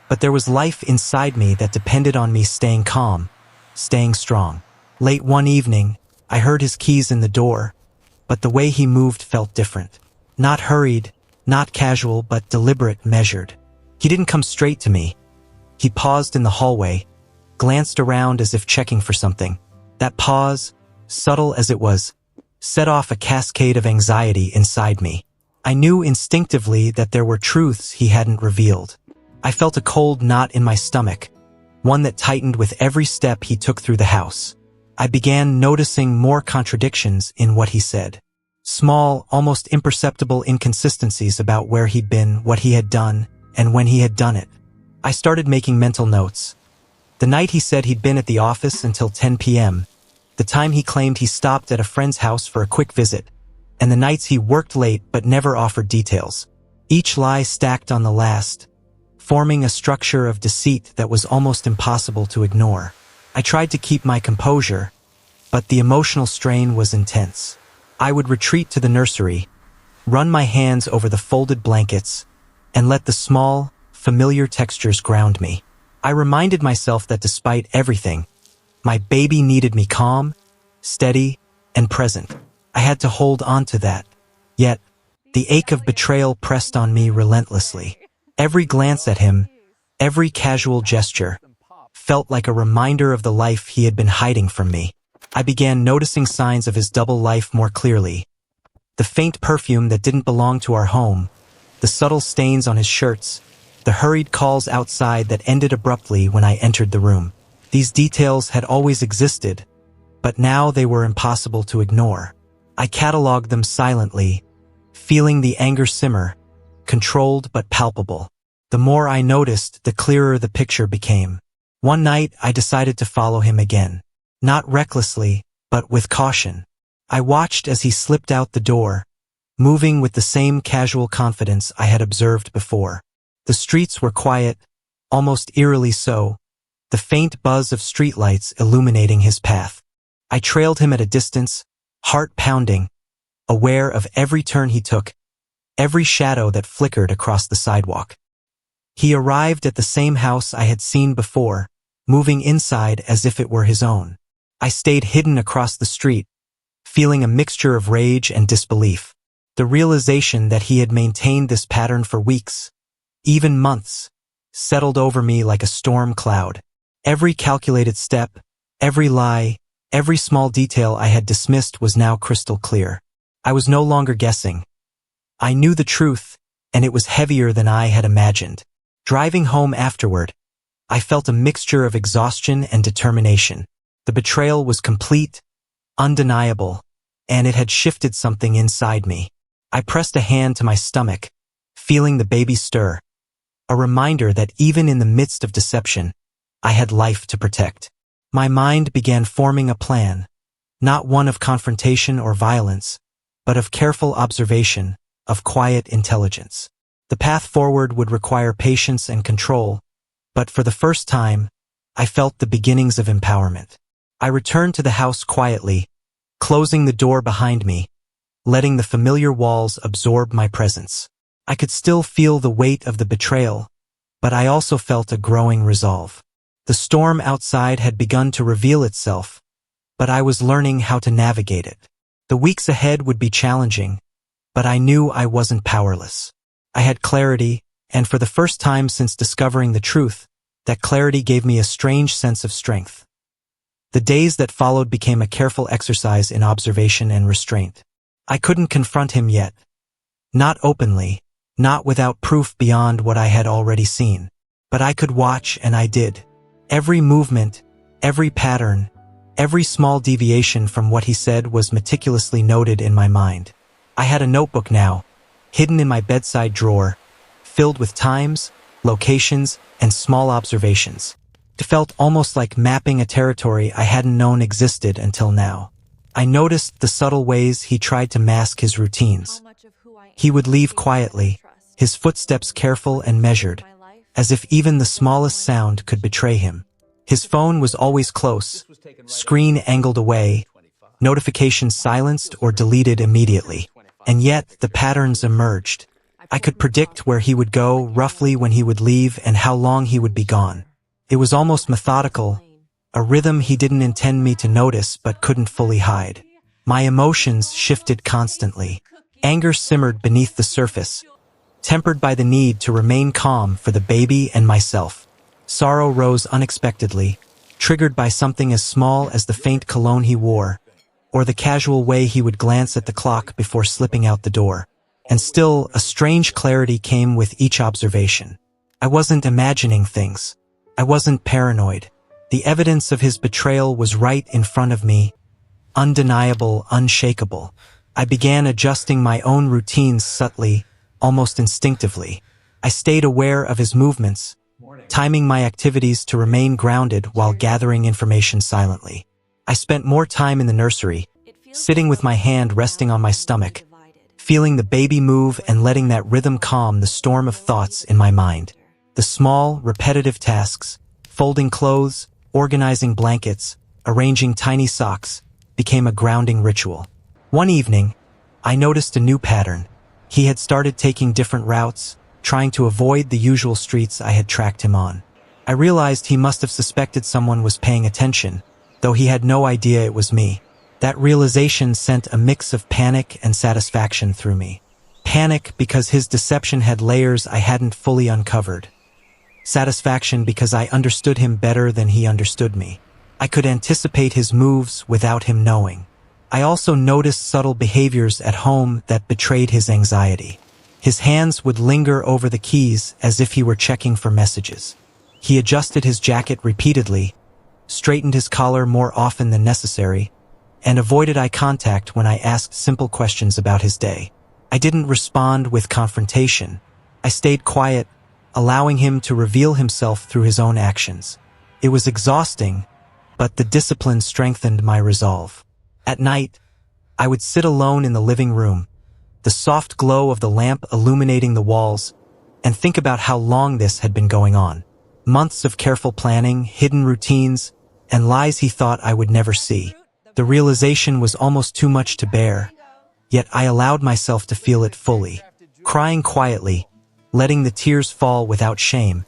but there was life inside me that depended on me staying calm, staying strong. Late one evening, I heard his keys in the door, but the way he moved felt different. Not hurried, not casual, but deliberate, measured. He didn't come straight to me. He paused in the hallway, glanced around as if checking for something. That pause, subtle as it was, set off a cascade of anxiety inside me. I knew instinctively that there were truths he hadn't revealed. I felt a cold knot in my stomach, one that tightened with every step he took through the house. I began noticing more contradictions in what he said. Small, almost imperceptible inconsistencies about where he'd been, what he had done, and when he had done it. I started making mental notes. The night he said he'd been at the office until 10 p.m., the time he claimed he stopped at a friend's house for a quick visit, and the nights he worked late but never offered details. Each lie stacked on the last, forming a structure of deceit that was almost impossible to ignore. I tried to keep my composure, but the emotional strain was intense. I would retreat to the nursery, run my hands over the folded blankets, and let the small, familiar textures ground me. I reminded myself that despite everything, my baby needed me calm, steady, and present. I had to hold on to that. Yet, the ache of betrayal pressed on me relentlessly. Every glance at him, every casual gesture, felt like a reminder of the life he had been hiding from me. I began noticing signs of his double life more clearly. The faint perfume that didn't belong to our home, the subtle stains on his shirts, the hurried calls outside that ended abruptly when I entered the room. These details had always existed, but now they were impossible to ignore. I cataloged them silently, feeling the anger simmer, controlled but palpable. The more I noticed, the clearer the picture became. One night, I decided to follow him again. Not recklessly, but with caution. I watched as he slipped out the door, moving with the same casual confidence I had observed before. The streets were quiet, almost eerily so, the faint buzz of streetlights illuminating his path. I trailed him at a distance, heart pounding, aware of every turn he took, every shadow that flickered across the sidewalk. He arrived at the same house I had seen before, moving inside as if it were his own. I stayed hidden across the street, feeling a mixture of rage and disbelief. The realization that he had maintained this pattern for weeks, even months, settled over me like a storm cloud. Every calculated step, every lie, every small detail I had dismissed was now crystal clear. I was no longer guessing. I knew the truth, and it was heavier than I had imagined. Driving home afterward, I felt a mixture of exhaustion and determination. The betrayal was complete, undeniable, and it had shifted something inside me. I pressed a hand to my stomach, feeling the baby stir, a reminder that even in the midst of deception, I had life to protect. My mind began forming a plan, not one of confrontation or violence, but of careful observation, of quiet intelligence. The path forward would require patience and control, but for the first time, I felt the beginnings of empowerment. I returned to the house quietly, closing the door behind me, letting the familiar walls absorb my presence. I could still feel the weight of the betrayal, but I also felt a growing resolve. The storm outside had begun to reveal itself, but I was learning how to navigate it. The weeks ahead would be challenging, but I knew I wasn't powerless. I had clarity, and for the first time since discovering the truth, that clarity gave me a strange sense of strength. The days that followed became a careful exercise in observation and restraint. I couldn't confront him yet. Not openly, not without proof beyond what I had already seen. But I could watch, and I did. Every movement, every pattern, every small deviation from what he said was meticulously noted in my mind. I had a notebook now, hidden in my bedside drawer, filled with times, locations, and small observations. It felt almost like mapping a territory I hadn't known existed until now. I noticed the subtle ways he tried to mask his routines. He would leave quietly, his footsteps careful and measured, as if even the smallest sound could betray him. His phone was always close, screen angled away, notifications silenced or deleted immediately. And yet, the patterns emerged. I could predict where he would go, roughly when he would leave, and how long he would be gone. It was almost methodical, a rhythm he didn't intend me to notice but couldn't fully hide. My emotions shifted constantly. Anger simmered beneath the surface, tempered by the need to remain calm for the baby and myself. Sorrow rose unexpectedly, triggered by something as small as the faint cologne he wore, or the casual way he would glance at the clock before slipping out the door. And still, a strange clarity came with each observation. I wasn't imagining things. I wasn't paranoid. The evidence of his betrayal was right in front of me, undeniable, unshakable. I began adjusting my own routines subtly, almost instinctively. I stayed aware of his movements, timing my activities to remain grounded while gathering information silently. I spent more time in the nursery, sitting with my hand resting on my stomach, feeling the baby move and letting that rhythm calm the storm of thoughts in my mind. The small, repetitive tasks, folding clothes, organizing blankets, arranging tiny socks, became a grounding ritual. One evening, I noticed a new pattern. He had started taking different routes, trying to avoid the usual streets I had tracked him on. I realized he must have suspected someone was paying attention, though he had no idea it was me. That realization sent a mix of panic and satisfaction through me. Panic because his deception had layers I hadn't fully uncovered. Satisfaction because I understood him better than he understood me. I could anticipate his moves without him knowing. I also noticed subtle behaviors at home that betrayed his anxiety. His hands would linger over the keys as if he were checking for messages. He adjusted his jacket repeatedly, straightened his collar more often than necessary, and avoided eye contact when I asked simple questions about his day. I didn't respond with confrontation. I stayed quiet, allowing him to reveal himself through his own actions. It was exhausting, but the discipline strengthened my resolve. At night, I would sit alone in the living room, the soft glow of the lamp illuminating the walls, and think about how long this had been going on. Months of careful planning, hidden routines, and lies he thought I would never see. The realization was almost too much to bear, yet I allowed myself to feel it fully. Crying quietly, letting the tears fall without shame,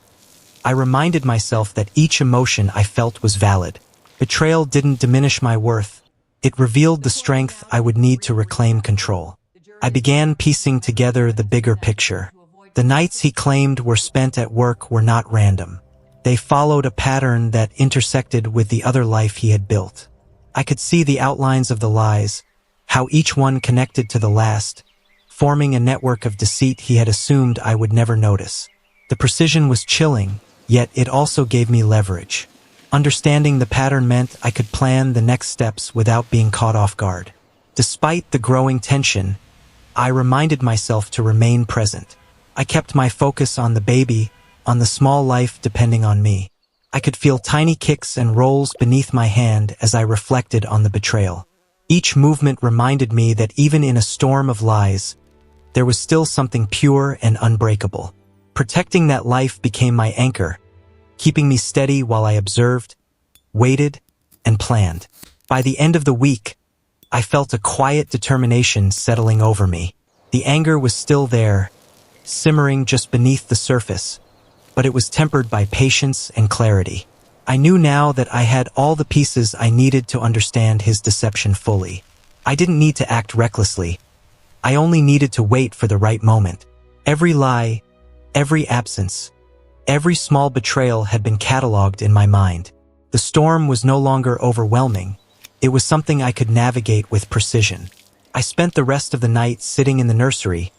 I reminded myself that each emotion I felt was valid. Betrayal didn't diminish my worth. It revealed the strength I would need to reclaim control. I began piecing together the bigger picture. The nights he claimed were spent at work were not random. They followed a pattern that intersected with the other life he had built. I could see the outlines of the lies, how each one connected to the last, forming a network of deceit he had assumed I would never notice. The precision was chilling, yet it also gave me leverage. Understanding the pattern meant I could plan the next steps without being caught off guard. Despite the growing tension, I reminded myself to remain present. I kept my focus on the baby, on the small life depending on me. I could feel tiny kicks and rolls beneath my hand as I reflected on the betrayal. Each movement reminded me that even in a storm of lies, there was still something pure and unbreakable. Protecting that life became my anchor, keeping me steady while I observed, waited, and planned. By the end of the week, I felt a quiet determination settling over me. The anger was still there, simmering just beneath the surface, but it was tempered by patience and clarity. I knew now that I had all the pieces I needed to understand his deception fully. I didn't need to act recklessly. I only needed to wait for the right moment. Every lie, every absence, every small betrayal had been cataloged in my mind. The storm was no longer overwhelming. It was something I could navigate with precision. I spent the rest of the night sitting in the nursery,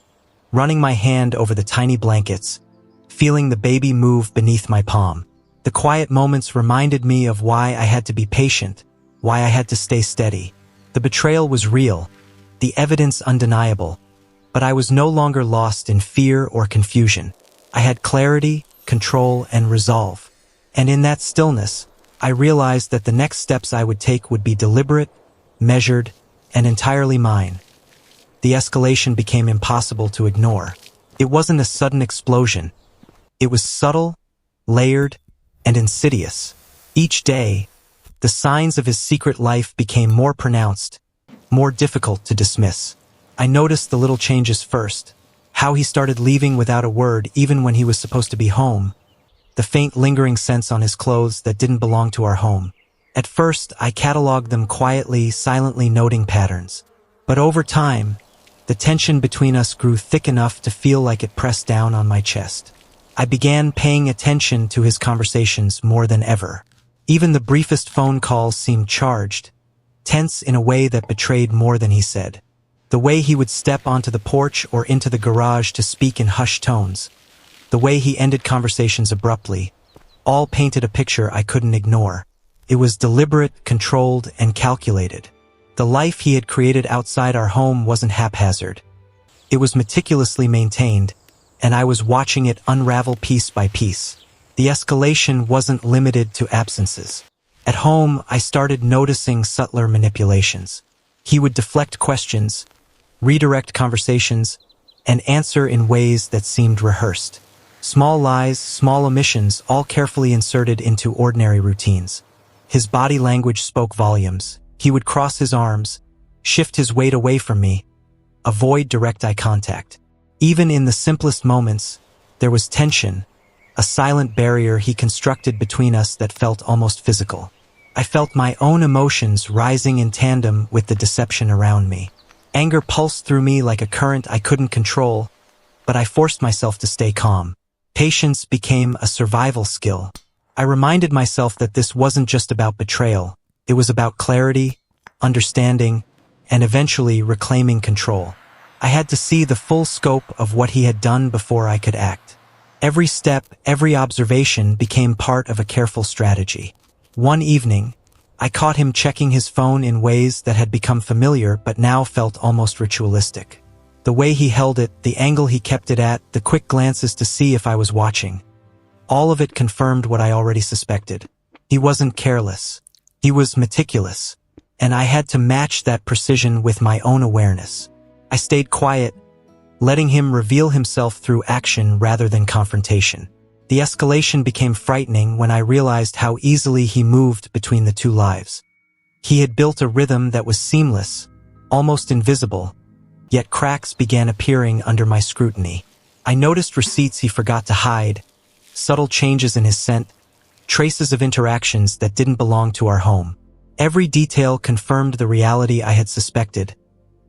running my hand over the tiny blankets, feeling the baby move beneath my palm. The quiet moments reminded me of why I had to be patient, why I had to stay steady. The betrayal was real, the evidence undeniable, but I was no longer lost in fear or confusion. I had clarity, control, and resolve. And in that stillness, I realized that the next steps I would take would be deliberate, measured, and entirely mine. The escalation became impossible to ignore. It wasn't a sudden explosion. It was subtle, layered, and insidious. Each day, the signs of his secret life became more pronounced, more difficult to dismiss. I noticed the little changes first, how he started leaving without a word even when he was supposed to be home, the faint lingering scents on his clothes that didn't belong to our home. At first, I cataloged them quietly, silently noting patterns. But over time, the tension between us grew thick enough to feel like it pressed down on my chest. I began paying attention to his conversations more than ever. Even the briefest phone calls seemed charged, tense in a way that betrayed more than he said. The way he would step onto the porch or into the garage to speak in hushed tones, the way he ended conversations abruptly, all painted a picture I couldn't ignore. It was deliberate, controlled, and calculated. The life he had created outside our home wasn't haphazard. It was meticulously maintained, and I was watching it unravel piece by piece. The escalation wasn't limited to absences. At home, I started noticing subtler manipulations. He would deflect questions, redirect conversations, and answer in ways that seemed rehearsed. Small lies, small omissions, all carefully inserted into ordinary routines. His body language spoke volumes. He would cross his arms, shift his weight away from me, avoid direct eye contact. Even in the simplest moments, there was tension, a silent barrier he constructed between us that felt almost physical. I felt my own emotions rising in tandem with the deception around me. Anger pulsed through me like a current I couldn't control, but I forced myself to stay calm. Patience became a survival skill. I reminded myself that this wasn't just about betrayal. It was about clarity, understanding, and eventually reclaiming control. I had to see the full scope of what he had done before I could act. Every step, every observation became part of a careful strategy. One evening, I caught him checking his phone in ways that had become familiar but now felt almost ritualistic. The way he held it, the angle he kept it at, the quick glances to see if I was watching. All of it confirmed what I already suspected. He wasn't careless. He was meticulous, and I had to match that precision with my own awareness. I stayed quiet, letting him reveal himself through action rather than confrontation. The escalation became frightening when I realized how easily he moved between the two lives. He had built a rhythm that was seamless, almost invisible, yet cracks began appearing under my scrutiny. I noticed receipts he forgot to hide, subtle changes in his scent, traces of interactions that didn't belong to our home. Every detail confirmed the reality I had suspected,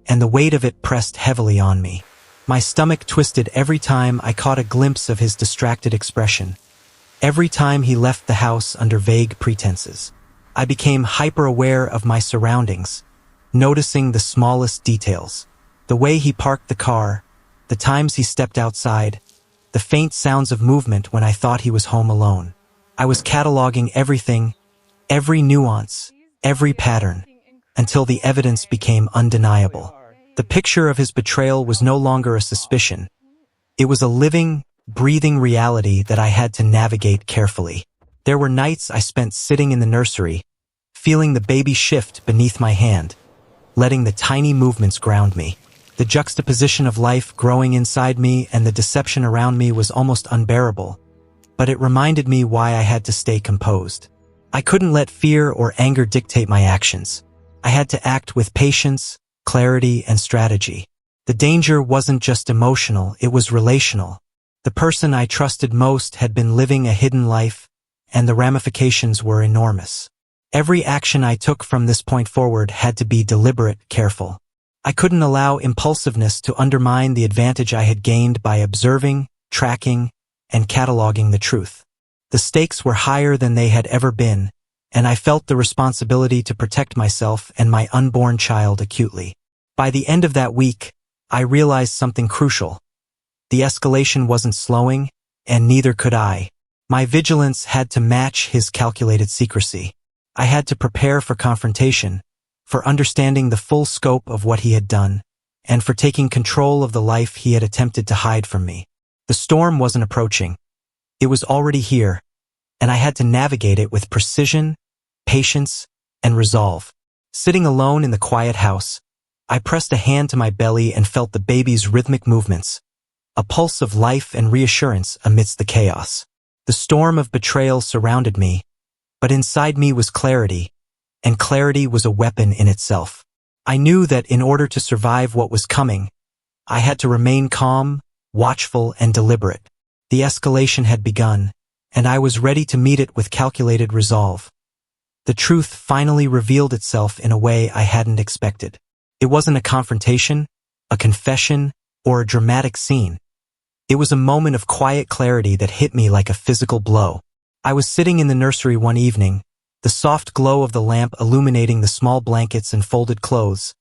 and the weight of it pressed heavily on me. My stomach twisted every time I caught a glimpse of his distracted expression. Every time he left the house under vague pretenses. I became hyper-aware of my surroundings, noticing the smallest details. The way he parked the car, the times he stepped outside, the faint sounds of movement when I thought he was home alone. I was cataloging everything, every nuance, every pattern, until the evidence became undeniable. The picture of his betrayal was no longer a suspicion. It was a living, breathing reality that I had to navigate carefully. There were nights I spent sitting in the nursery, feeling the baby shift beneath my hand, letting the tiny movements ground me. The juxtaposition of life growing inside me and the deception around me was almost unbearable, but it reminded me why I had to stay composed. I couldn't let fear or anger dictate my actions. I had to act with patience, clarity, and strategy. The danger wasn't just emotional, it was relational. The person I trusted most had been living a hidden life, and the ramifications were enormous. Every action I took from this point forward had to be deliberate, careful. I couldn't allow impulsiveness to undermine the advantage I had gained by observing, tracking, and cataloging the truth. The stakes were higher than they had ever been, and I felt the responsibility to protect myself and my unborn child acutely. By the end of that week, I realized something crucial. The escalation wasn't slowing, and neither could I. My vigilance had to match his calculated secrecy. I had to prepare for confrontation, for understanding the full scope of what he had done, and for taking control of the life he had attempted to hide from me. The storm wasn't approaching. It was already here, and I had to navigate it with precision, patience, and resolve. Sitting alone in the quiet house, I pressed a hand to my belly and felt the baby's rhythmic movements, a pulse of life and reassurance amidst the chaos. The storm of betrayal surrounded me, but inside me was clarity, and clarity was a weapon in itself. I knew that in order to survive what was coming, I had to remain calm, watchful, and deliberate. The escalation had begun, and I was ready to meet it with calculated resolve. The truth finally revealed itself in a way I hadn't expected. It wasn't a confrontation, a confession, or a dramatic scene. It was a moment of quiet clarity that hit me like a physical blow. I was sitting in the nursery one evening, the soft glow of the lamp illuminating the small blankets and folded clothes,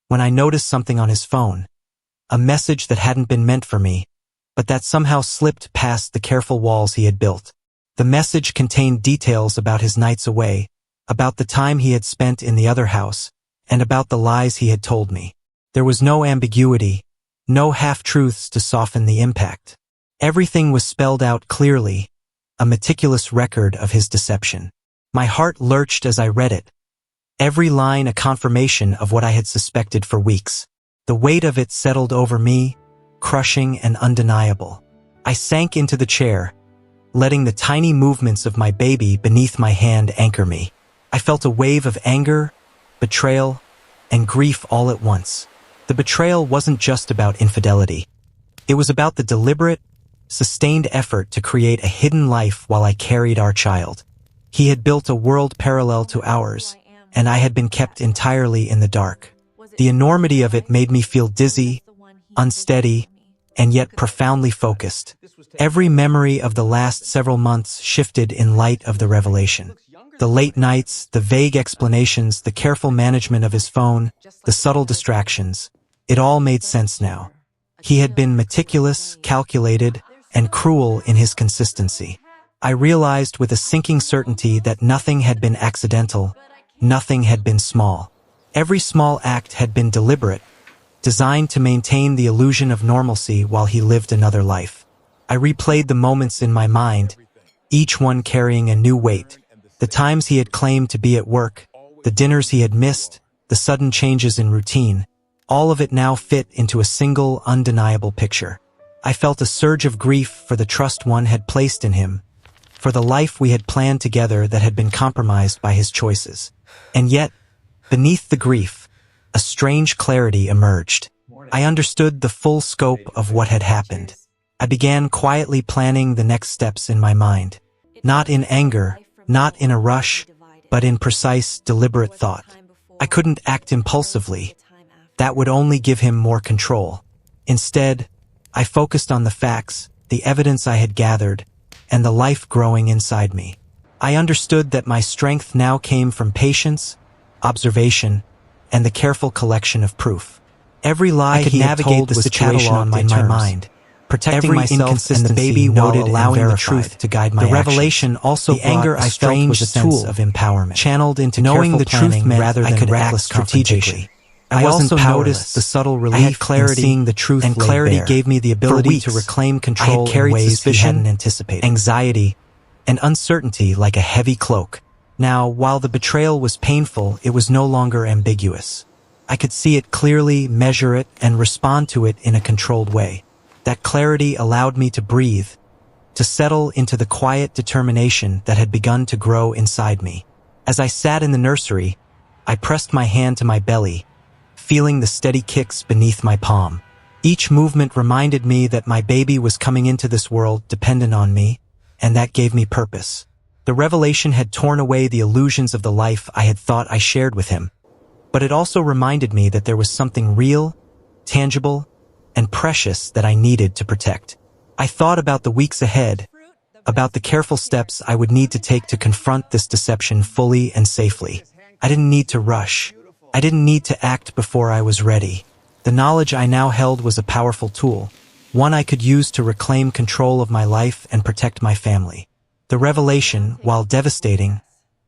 when I noticed something on his phone. A message that hadn't been meant for me, but that somehow slipped past the careful walls he had built. The message contained details about his nights away, about the time he had spent in the other house, and about the lies he had told me. There was no ambiguity, no half-truths to soften the impact. Everything was spelled out clearly, a meticulous record of his deception. My heart lurched as I read it, every line a confirmation of what I had suspected for weeks. The weight of it settled over me, crushing and undeniable. I sank into the chair, letting the tiny movements of my baby beneath my hand anchor me. I felt a wave of anger, betrayal, and grief all at once. The betrayal wasn't just about infidelity. It was about the deliberate, sustained effort to create a hidden life while I carried our child. He had built a world parallel to ours, and I had been kept entirely in the dark. The enormity of it made me feel dizzy, unsteady, and yet profoundly focused. Every memory of the last several months shifted in light of the revelation. The late nights, the vague explanations, the careful management of his phone, the subtle distractions. It all made sense now. He had been meticulous, calculated, and cruel in his consistency. I realized with a sinking certainty that nothing had been accidental, nothing had been small. Every small act had been deliberate, designed to maintain the illusion of normalcy while he lived another life. I replayed the moments in my mind, each one carrying a new weight. The times he had claimed to be at work, the dinners he had missed, the sudden changes in routine. All of it now fit into a single, undeniable picture. I felt a surge of grief for the trust one had placed in him, for the life we had planned together that had been compromised by his choices. And yet, beneath the grief, a strange clarity emerged. I understood the full scope of what had happened. I began quietly planning the next steps in my mind. Not in anger, not in a rush, but in precise, deliberate thought. I couldn't act impulsively. That would only give him more control. Instead, I focused on the facts, the evidence I had gathered, and the life growing inside me. I understood that my strength now came from patience, observation, and the careful collection of proof. Every lie he had told was cataloged in my mind, protecting myself and the baby while allowing the truth to guide my actions. The revelation also brought a strange sense of empowerment, channeled into knowing the truth meant rather than reckless strategically. I also noticed the subtle relief clarity in seeing the truth, and clarity gave me the ability to reclaim control in ways I hadn't anticipated. Anxiety and uncertainty like a heavy cloak. Now, while the betrayal was painful, it was no longer ambiguous. I could see it clearly, measure it, and respond to it in a controlled way. That clarity allowed me to breathe, to settle into the quiet determination that had begun to grow inside me. As I sat in the nursery, I pressed my hand to my belly, feeling the steady kicks beneath my palm. Each movement reminded me that my baby was coming into this world dependent on me, and that gave me purpose. The revelation had torn away the illusions of the life I had thought I shared with him, but it also reminded me that there was something real, tangible, and precious that I needed to protect. I thought about the weeks ahead, about the careful steps I would need to take to confront this deception fully and safely. I didn't need to rush. I didn't need to act before I was ready. The knowledge I now held was a powerful tool, one I could use to reclaim control of my life and protect my family. The revelation, while devastating,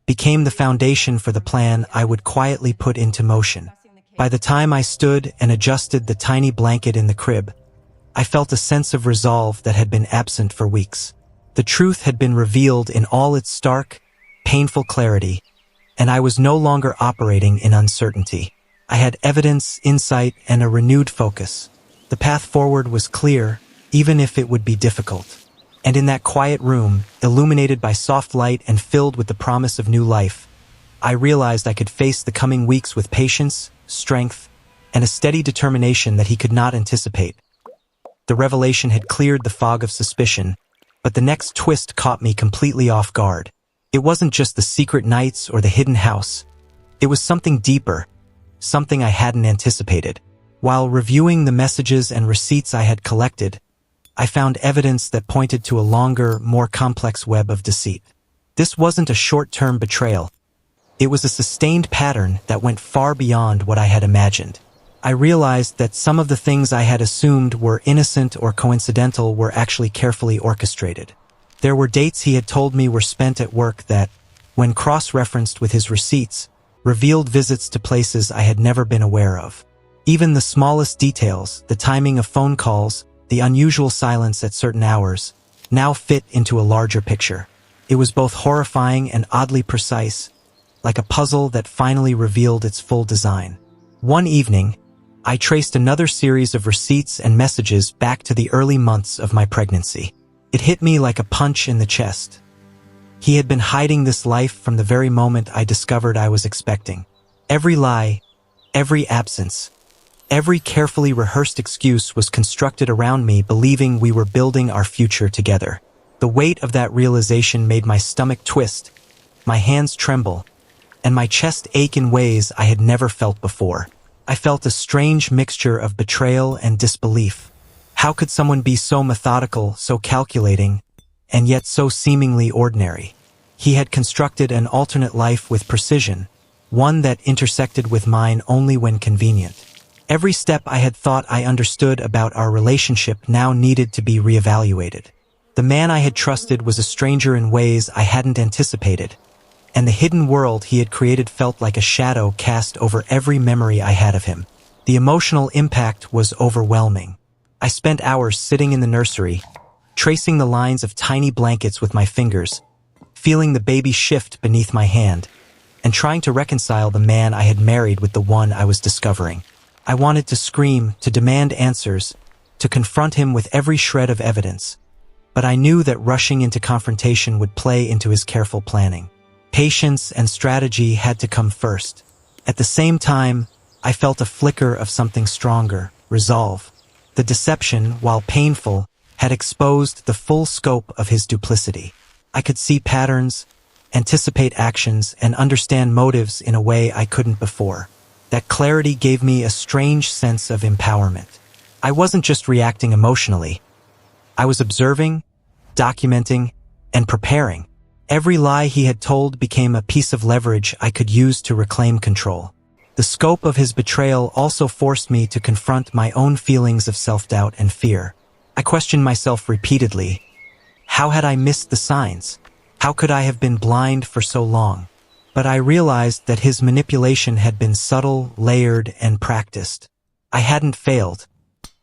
became the foundation for the plan I would quietly put into motion. By the time I stood and adjusted the tiny blanket in the crib, I felt a sense of resolve that had been absent for weeks. The truth had been revealed in all its stark, painful clarity, and I was no longer operating in uncertainty. I had evidence, insight, and a renewed focus. The path forward was clear, even if it would be difficult. And in that quiet room, illuminated by soft light and filled with the promise of new life, I realized I could face the coming weeks with patience, strength, and a steady determination that he could not anticipate. The revelation had cleared the fog of suspicion, but the next twist caught me completely off guard. It wasn't just the secret nights or the hidden house. It was something deeper, something I hadn't anticipated. While reviewing the messages and receipts I had collected, I found evidence that pointed to a longer, more complex web of deceit. This wasn't a short-term betrayal. It was a sustained pattern that went far beyond what I had imagined. I realized that some of the things I had assumed were innocent or coincidental were actually carefully orchestrated. There were dates he had told me were spent at work that, when cross-referenced with his receipts, revealed visits to places I had never been aware of. Even the smallest details, the timing of phone calls, the unusual silence at certain hours, now fit into a larger picture. It was both horrifying and oddly precise, like a puzzle that finally revealed its full design. One evening, I traced another series of receipts and messages back to the early months of my pregnancy. It hit me like a punch in the chest. He had been hiding this life from the very moment I discovered I was expecting. Every lie, every absence, every carefully rehearsed excuse was constructed around me, believing we were building our future together. The weight of that realization made my stomach twist, my hands tremble, and my chest ache in ways I had never felt before. I felt a strange mixture of betrayal and disbelief. How could someone be so methodical, so calculating, and yet so seemingly ordinary? He had constructed an alternate life with precision, one that intersected with mine only when convenient. Every step I had thought I understood about our relationship now needed to be reevaluated. The man I had trusted was a stranger in ways I hadn't anticipated, and the hidden world he had created felt like a shadow cast over every memory I had of him. The emotional impact was overwhelming. I spent hours sitting in the nursery, tracing the lines of tiny blankets with my fingers, feeling the baby shift beneath my hand, and trying to reconcile the man I had married with the one I was discovering. I wanted to scream, to demand answers, to confront him with every shred of evidence, but I knew that rushing into confrontation would play into his careful planning. Patience and strategy had to come first. At the same time, I felt a flicker of something stronger, resolve. The deception, while painful, had exposed the full scope of his duplicity. I could see patterns, anticipate actions, and understand motives in a way I couldn't before. That clarity gave me a strange sense of empowerment. I wasn't just reacting emotionally. I was observing, documenting, and preparing. Every lie he had told became a piece of leverage I could use to reclaim control. The scope of his betrayal also forced me to confront my own feelings of self-doubt and fear. I questioned myself repeatedly. How had I missed the signs? How could I have been blind for so long? But I realized that his manipulation had been subtle, layered, and practiced. I hadn't failed.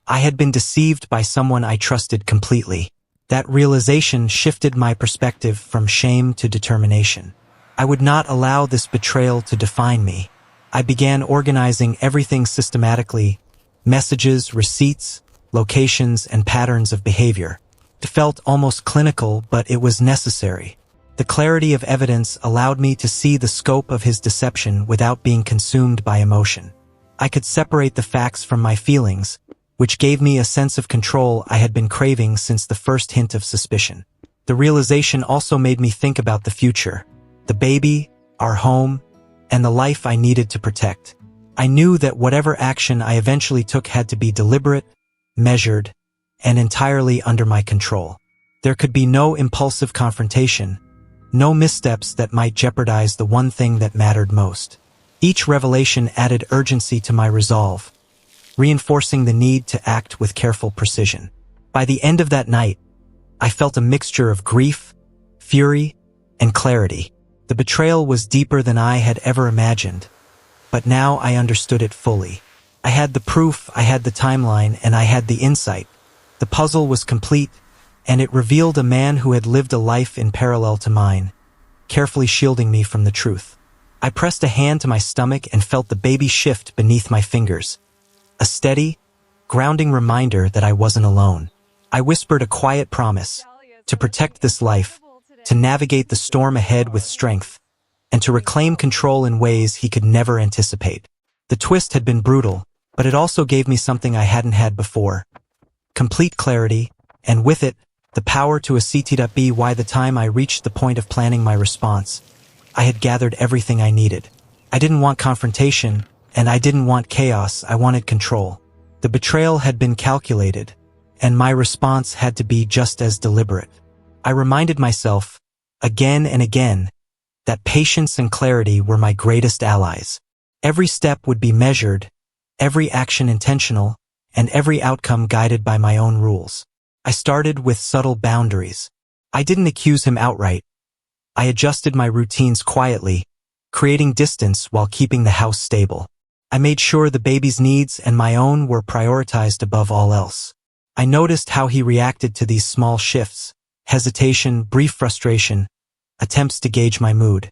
I had been deceived by someone I trusted completely. That realization shifted my perspective from shame to determination. I would not allow this betrayal to define me. I began organizing everything systematically: messages, receipts, locations, and patterns of behavior. It felt almost clinical, but it was necessary. The clarity of evidence allowed me to see the scope of his deception without being consumed by emotion. I could separate the facts from my feelings, which gave me a sense of control I had been craving since the first hint of suspicion. The realization also made me think about the future, the baby, our home, and the life I needed to protect. I knew that whatever action I eventually took had to be deliberate, measured, and entirely under my control. There could be no impulsive confrontation, no missteps that might jeopardize the one thing that mattered most. Each revelation added urgency to my resolve, reinforcing the need to act with careful precision. By the end of that night, I felt a mixture of grief, fury, and clarity. The betrayal was deeper than I had ever imagined, but now I understood it fully. I had the proof, I had the timeline, and I had the insight. The puzzle was complete, and it revealed a man who had lived a life in parallel to mine, carefully shielding me from the truth. I pressed a hand to my stomach and felt the baby shift beneath my fingers. A steady, grounding reminder that I wasn't alone. I whispered a quiet promise to protect this life, to navigate the storm ahead with strength, and to reclaim control in ways he could never anticipate. The twist had been brutal, but it also gave me something I hadn't had before: complete clarity, and with it, the power to see. By the time I reached the point of planning my response, I had gathered everything I needed. I didn't want confrontation, and I didn't want chaos. I wanted control. The betrayal had been calculated, and my response had to be just as deliberate. I reminded myself, again and again, that patience and clarity were my greatest allies. Every step would be measured, every action intentional, and every outcome guided by my own rules. I started with subtle boundaries. I didn't accuse him outright. I adjusted my routines quietly, creating distance while keeping the house stable. I made sure the baby's needs and my own were prioritized above all else. I noticed how he reacted to these small shifts: hesitation, brief frustration, attempts to gauge my mood.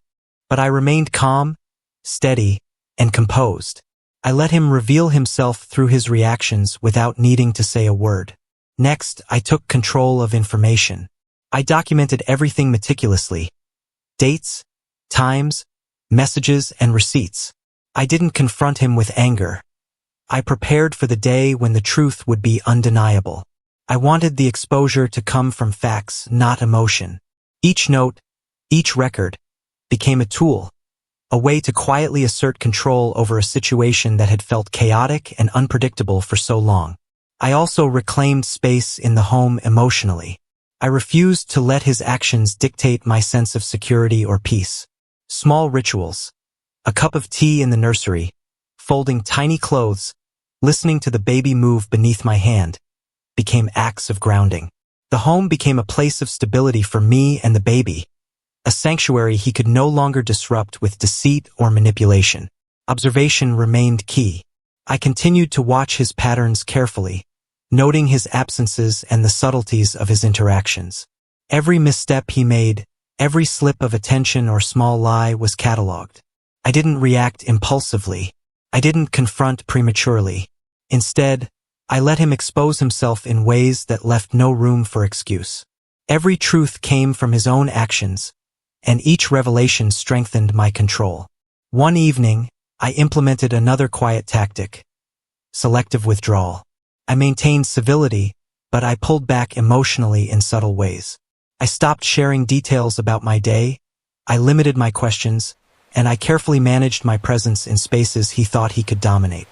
But I remained calm, steady, and composed. I let him reveal himself through his reactions without needing to say a word. Next, I took control of information. I documented everything meticulously: dates, times, messages, and receipts. I didn't confront him with anger. I prepared for the day when the truth would be undeniable. I wanted the exposure to come from facts, not emotion. Each note, each record, became a tool, a way to quietly assert control over a situation that had felt chaotic and unpredictable for so long. I also reclaimed space in the home emotionally. I refused to let his actions dictate my sense of security or peace. Small rituals: a cup of tea in the nursery, folding tiny clothes, listening to the baby move beneath my hand, became acts of grounding. The home became a place of stability for me and the baby, a sanctuary he could no longer disrupt with deceit or manipulation. Observation remained key. I continued to watch his patterns carefully, noting his absences and the subtleties of his interactions. Every misstep he made, every slip of attention or small lie was cataloged. I didn't react impulsively. I didn't confront prematurely. Instead, I let him expose himself in ways that left no room for excuse. Every truth came from his own actions, and each revelation strengthened my control. One evening, I implemented another quiet tactic: selective withdrawal. I maintained civility, but I pulled back emotionally in subtle ways. I stopped sharing details about my day, I limited my questions, and I carefully managed my presence in spaces he thought he could dominate.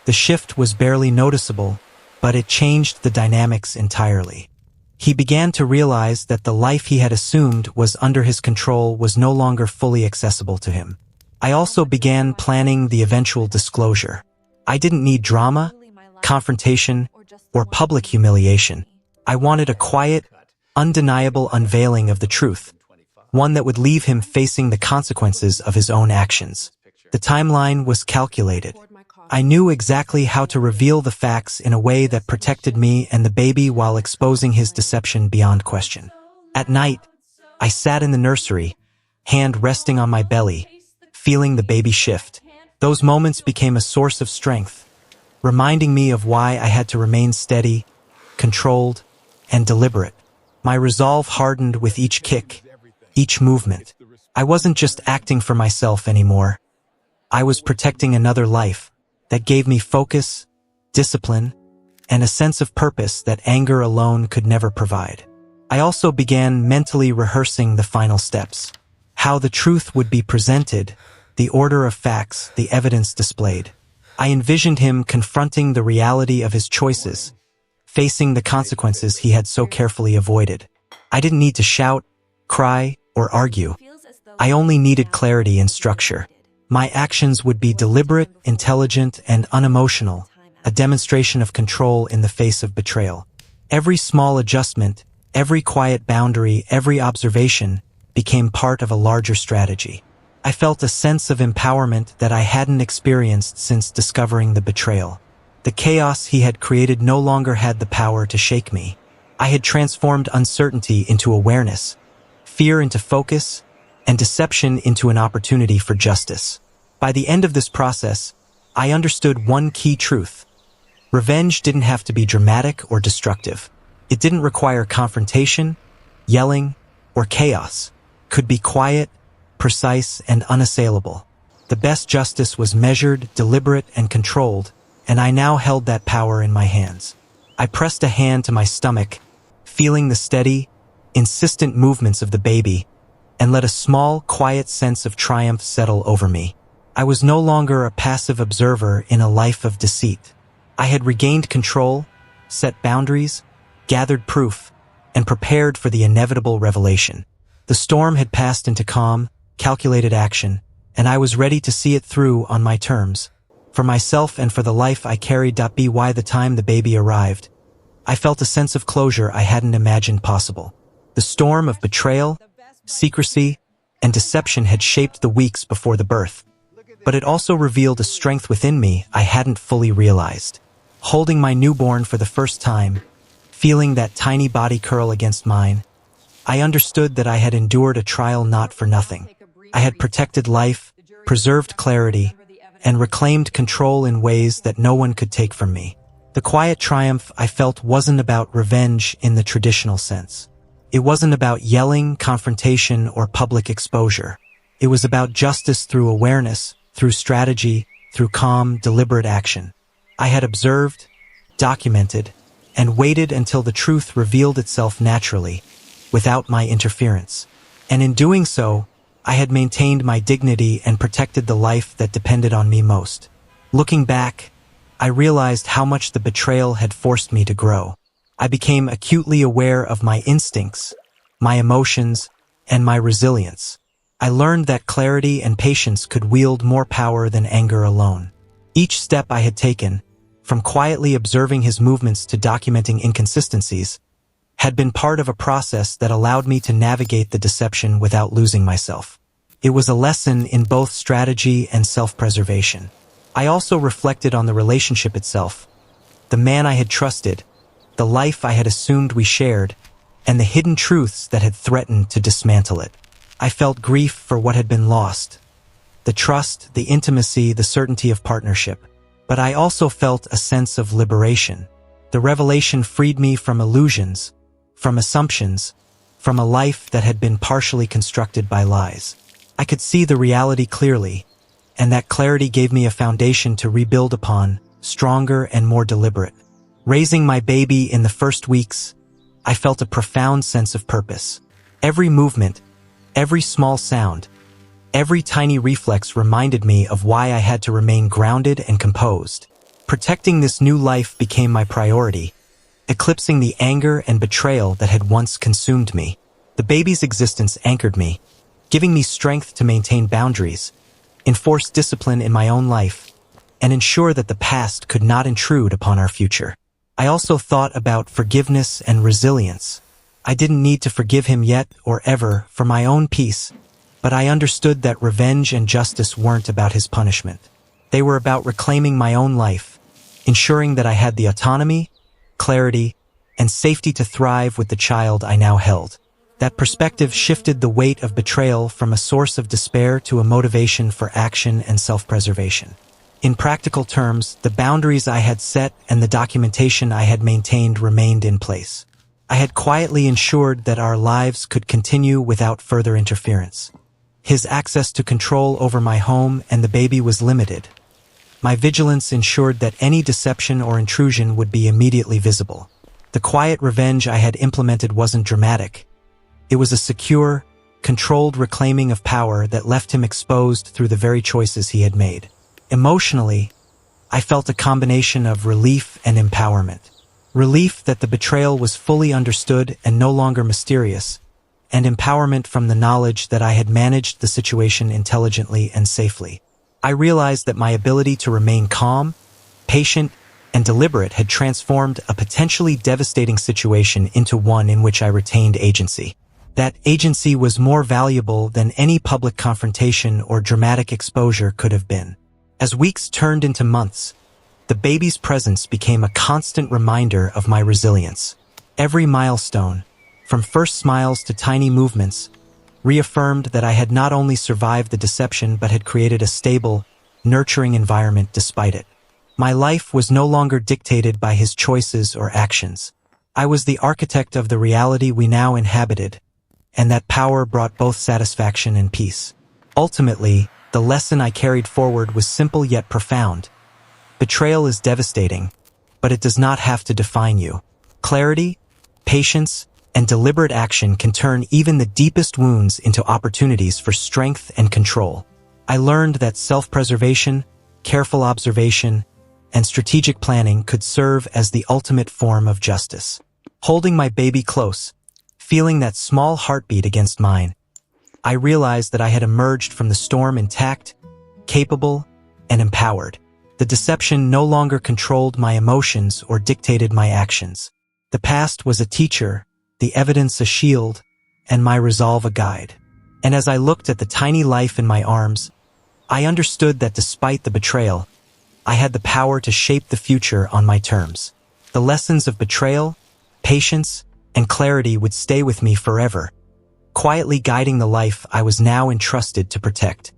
The shift was barely noticeable, but it changed the dynamics entirely. He began to realize that the life he had assumed was under his control was no longer fully accessible to him. I also began planning the eventual disclosure. I didn't need drama, confrontation, or public humiliation. I wanted a quiet, undeniable unveiling of the truth, one that would leave him facing the consequences of his own actions. The timeline was calculated. I knew exactly how to reveal the facts in a way that protected me and the baby while exposing his deception beyond question. At night, I sat in the nursery, hand resting on my belly, feeling the baby shift. Those moments became a source of strength, reminding me of why I had to remain steady, controlled, and deliberate. My resolve hardened with each kick, each movement. I wasn't just acting for myself anymore. I was protecting another life that gave me focus, discipline, and a sense of purpose that anger alone could never provide. I also began mentally rehearsing the final steps, how the truth would be presented, the order of facts, the evidence displayed. I envisioned him confronting the reality of his choices, facing the consequences he had so carefully avoided. I didn't need to shout, cry, or argue. I only needed clarity and structure. My actions would be deliberate, intelligent, and unemotional, a demonstration of control in the face of betrayal. Every small adjustment, every quiet boundary, every observation became part of a larger strategy. I felt a sense of empowerment that I hadn't experienced since discovering the betrayal. The chaos he had created no longer had the power to shake me. I had transformed uncertainty into awareness, fear into focus, and deception into an opportunity for justice. By the end of this process, I understood one key truth. Revenge didn't have to be dramatic or destructive. It didn't require confrontation, yelling, or chaos. It could be quiet, precise, and unassailable. The best justice was measured, deliberate, and controlled, and I now held that power in my hands. I pressed a hand to my stomach, feeling the steady, insistent movements of the baby, and let a small, quiet sense of triumph settle over me. I was no longer a passive observer in a life of deceit. I had regained control, set boundaries, gathered proof, and prepared for the inevitable revelation. The storm had passed into calm, calculated action, and I was ready to see it through on my terms. For myself and for the life I carried. By the time the baby arrived, I felt a sense of closure I hadn't imagined possible. The storm of betrayal, secrecy, and deception had shaped the weeks before the birth, but it also revealed a strength within me I hadn't fully realized. Holding my newborn for the first time, feeling that tiny body curl against mine, I understood that I had endured a trial not for nothing. I had protected life, preserved clarity, and reclaimed control in ways that no one could take from me. The quiet triumph I felt wasn't about revenge in the traditional sense. It wasn't about yelling, confrontation, or public exposure. It was about justice through awareness, through strategy, through calm, deliberate action. I had observed, documented, and waited until the truth revealed itself naturally, without my interference. And in doing so, I had maintained my dignity and protected the life that depended on me most. Looking back, I realized how much the betrayal had forced me to grow. I became acutely aware of my instincts, my emotions, and my resilience. I learned that clarity and patience could wield more power than anger alone. Each step I had taken, from quietly observing his movements to documenting inconsistencies, had been part of a process that allowed me to navigate the deception without losing myself. It was a lesson in both strategy and self-preservation. I also reflected on the relationship itself, the man I had trusted, the life I had assumed we shared, and the hidden truths that had threatened to dismantle it. I felt grief for what had been lost, the trust, the intimacy, the certainty of partnership. But I also felt a sense of liberation. The revelation freed me from illusions, from assumptions, from a life that had been partially constructed by lies. I could see the reality clearly, and that clarity gave me a foundation to rebuild upon, stronger and more deliberate. Raising my baby in the first weeks, I felt a profound sense of purpose. Every movement, Every small sound, every tiny reflex reminded me of why I had to remain grounded and composed. Protecting this new life became my priority, eclipsing the anger and betrayal that had once consumed me. The baby's existence anchored me, giving me strength to maintain boundaries, enforce discipline in my own life, and ensure that the past could not intrude upon our future. I also thought about forgiveness and resilience. I didn't need to forgive him yet or ever for my own peace, but I understood that revenge and justice weren't about his punishment. They were about reclaiming my own life, ensuring that I had the autonomy, clarity, and safety to thrive with the child I now held. That perspective shifted the weight of betrayal from a source of despair to a motivation for action and self-preservation. In practical terms, the boundaries I had set and the documentation I had maintained remained in place. I had quietly ensured that our lives could continue without further interference. His access to control over my home and the baby was limited. My vigilance ensured that any deception or intrusion would be immediately visible. The quiet revenge I had implemented wasn't dramatic. It was a secure, controlled reclaiming of power that left him exposed through the very choices he had made. Emotionally, I felt a combination of relief and empowerment. Relief that the betrayal was fully understood and no longer mysterious, and empowerment from the knowledge that I had managed the situation intelligently and safely. I realized that my ability to remain calm, patient, and deliberate had transformed a potentially devastating situation into one in which I retained agency. That agency was more valuable than any public confrontation or dramatic exposure could have been. As weeks turned into months, the baby's presence became a constant reminder of my resilience. Every milestone, from first smiles to tiny movements, reaffirmed that I had not only survived the deception but had created a stable, nurturing environment despite it. My life was no longer dictated by his choices or actions. I was the architect of the reality we now inhabited, and that power brought both satisfaction and peace. Ultimately, the lesson I carried forward was simple yet profound. Betrayal is devastating, but it does not have to define you. Clarity, patience, and deliberate action can turn even the deepest wounds into opportunities for strength and control. I learned that self-preservation, careful observation, and strategic planning could serve as the ultimate form of justice. Holding my baby close, feeling that small heartbeat against mine, I realized that I had emerged from the storm intact, capable, and empowered. The deception no longer controlled my emotions or dictated my actions. The past was a teacher, the evidence a shield, and my resolve a guide. And as I looked at the tiny life in my arms, I understood that despite the betrayal, I had the power to shape the future on my terms. The lessons of betrayal, patience, and clarity would stay with me forever, quietly guiding the life I was now entrusted to protect.